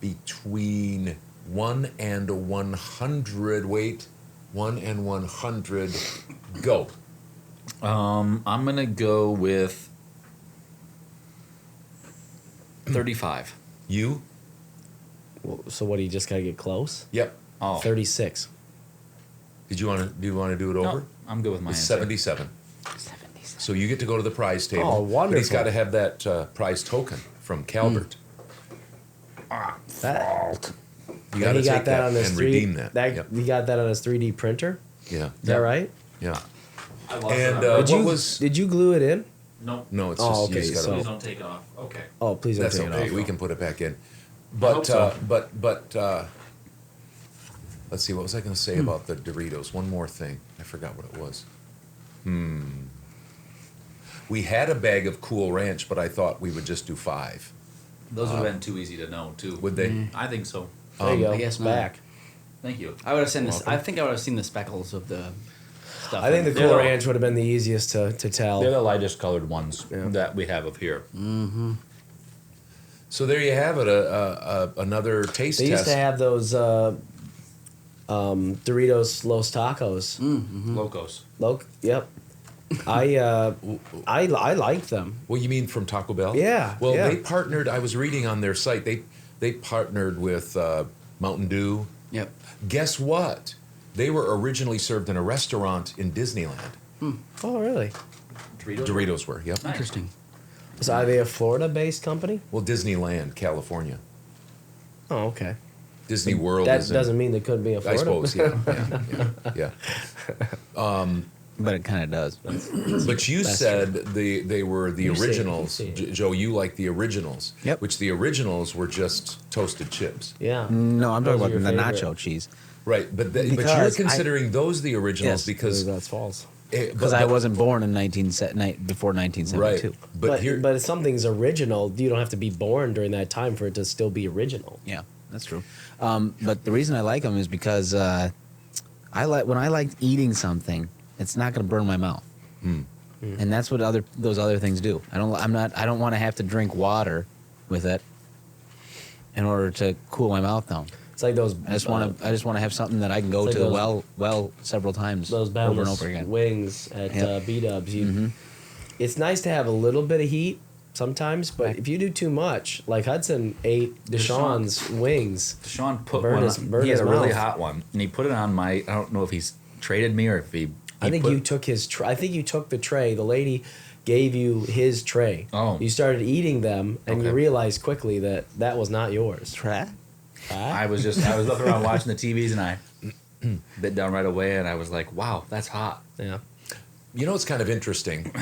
between 1 and 100. Wait, 1 and 100. Go. I'm gonna go with 35. You? Well, so what? Do you just gotta get close? Yep. Oh, 36. Do you want to do it over? no, I'm good with my It's answer. 77. So you get to go to the prize table. Oh, But he's wonderful. got to have that prize token from Calvert. That, You got to he take got that that on his and 3D. redeem that. Yep. He got that on his 3D printer. Yeah. Is that right? Yeah. I lost And it. what was? Did you glue it in? Nope. No, it's Oh, just okay, you just gotta, so- Please don't take it off. Okay. Oh, please don't that's take okay. it off. We can put it back in. hope But so. let's see. What was I going to say about the Doritos? One more thing. I forgot what it was. We had a bag of Cool Ranch, but I thought we would just do 5. Those would have been too easy to know, too. Would they? I think so. There you go. I guess not. Back. Thank you. I would have seen this. I think I would have seen the speckles of the stuff. I think the in it. Cool They're- Ranch would have been the easiest to tell. They're the lightest colored ones that we have of here. So there you have it. Another taste They used test. to have those Doritos Los Tacos. Locos. Yep. I liked them. Well, you mean from Taco Bell? Yeah, Well, yeah. they partnered. I was reading on their site. They partnered with Mountain Dew. Yep. Guess what? They were originally served in a restaurant in Disneyland. Oh, really? Doritos were. Yep. Interesting. So are they a Florida-based company? Well, Disneyland, California. Oh, okay. Disney World. That is in- doesn't mean they couldn't be a I Florida. suppose. Yeah. But it kind of does. But you That's said they were the You say it, originals. you say it. Joe, you like the originals. Yep. Which the originals were just toasted chips. Yeah. No, I'm talking Those are about the your nacho favorite. cheese Right, but you're Because considering those the originals Yes, because That's false. because I wasn't born in before 1972. right. But here, But if something's original, you don't have to be born during that time for it to still be original. Yeah, that's true. But the reason I like them is because when I like eating something, it's not going to burn my mouth, and that's what those other things do. I don't want to have to drink water with it in order to cool my mouth down. It's like those. I just want to have something that I can go It's to like the well several times those over boundless and over again. wings at Yep. B-dubs. It's nice to have a little bit of heat sometimes, but if you do too much, like Hudson ate Deshaun's wings. Deshaun put Burn one. his- burn He had his a really mouth. hot one, and he put it on my. I don't know if he's traded me or if he. I think put- you took his. I think you took the tray. The lady gave you his tray. Oh. You started eating them, and you Okay. realized quickly that that was not yours. Try? I was looking around watching the TVs, and I bit down right away, and I was like, "Wow, that's hot." Yeah. You know, it's kind of interesting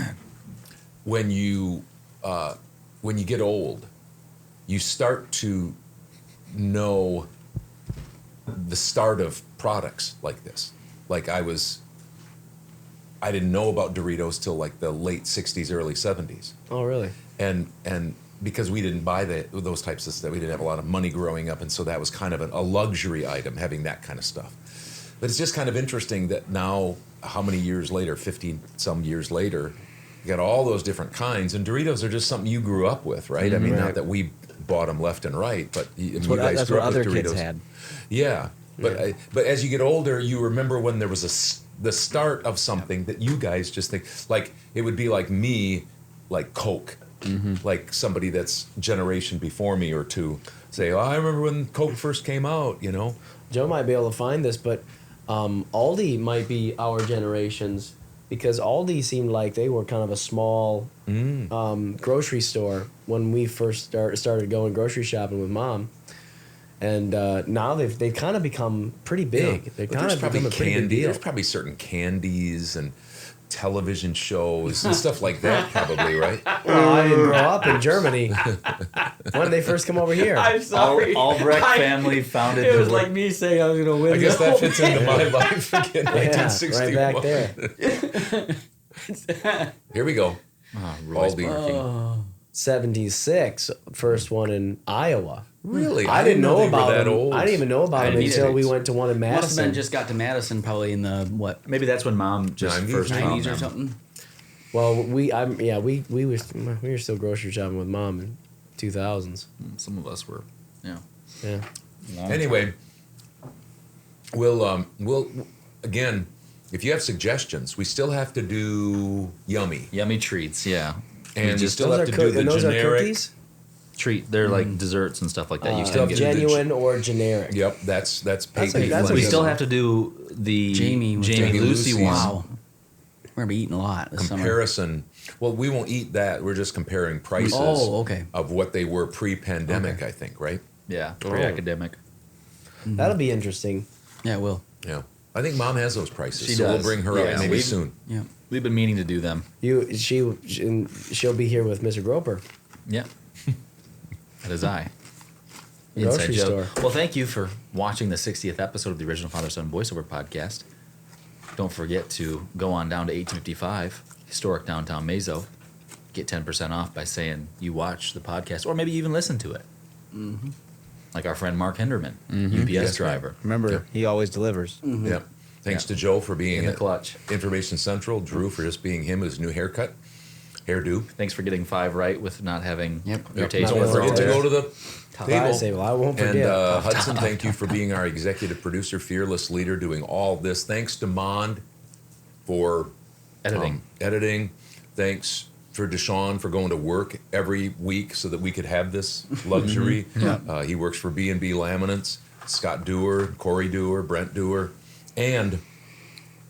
when you get old, you start to know the start of products like this. Like I didn't know about Doritos till like the late '60s, early '70s, Oh, really? and because we didn't buy those types of stuff, we didn't have a lot of money growing up, and so that was kind of a luxury item, having that kind of stuff. But it's just kind of interesting that now, how many years later, 50 some years later, you got all those different kinds, and Doritos are just something you grew up with, right? I mean, not that we bought them left and right, but you guys That's grew what up with other Doritos. kids had. Yeah, but but as you get older, you remember when there was the start of something that you guys just think, like it would be like me, like Coke, like somebody that's generation before me or two say, "Oh, I remember when Coke first came out," you know. Joe might be able to find this, but Aldi might be our generations because Aldi seemed like they were kind of a small grocery store when we first started going grocery shopping with Mom. And now they've kind of become pretty big. Yeah. They've But kind there's of probably become a pretty big candy. deal. There's probably certain candies and television shows and stuff like that, probably, right? Well, I didn't grow up in Germany. When did they first come over here? I'm sorry. Albrecht family founded. It was like me saying I was going to win. I guess that fits into my life again. Yeah, 1961. right back there. Here we go. Roy's Aldi. barking. 76, first one in Iowa. Really? I didn't know they were about that them. old. I didn't even know about them didn't until either. we went to one in Must have Madison. been just got to Madison probably in the what Maybe that's when Mom just 90s, first found 90s or them. something. Well, we were still grocery shopping with Mom in 2000s. Some of us were. Yeah. Yeah. Anyway, we'll again, if you have suggestions, we still have to do yummy treats. Yeah. and we just still have to do the and those are generic. cookies? treat. They're like desserts and stuff like that. You still can have get. Genuine or generic? Yep, that's That's Peyton. a We good still one. have to do the Jamie Lucy Lucy's. one. Wow. We're going to be eating a lot this summer. comparison. Well, we won't eat that. We're just comparing prices Oh, okay. of what they were pre-pandemic, I think, right? Yeah, pre-academic. That'll be interesting. Yeah, it will. Yeah. I think Mom has those prices, She so does. we'll bring her Yeah, up maybe we've- soon. Yeah. We've been meaning to do them. She'll be here with Mr. Groper. Yeah. That is I. Grocery Inside joke. store. Well, thank you for watching the 60th episode of the original Father Son Voiceover Podcast. Don't forget to go on down to 1855, historic downtown Mazo. Get 10% off by saying you watch the podcast, or maybe even listen to it. Mm-hmm. Like our friend Mark Hinderman, UPS driver. Remember, he always delivers. Yeah. Thanks Yeah. to Joe for being In the at clutch. Information Central, Drew for just being him, his new hairdo. Thanks for getting 5 right with not having your Yep. taste Don't buds forget all to there. go to the Prize table. I won't And forget. Hudson, thank you for being our executive producer, fearless leader, doing all this. Thanks to Mond for editing. Thanks for Deshaun for going to work every week so that we could have this luxury. He works for B&B Laminates. Scott Dewar, Corey Dewar, Brent Dewar. And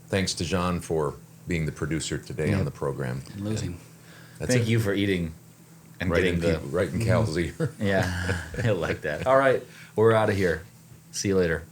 thanks to John for being the producer today on the program. Losing. That's Thank it. you for eating and Right getting in Cal's ear. Yeah, I like that. All right, we're out of here. See you later.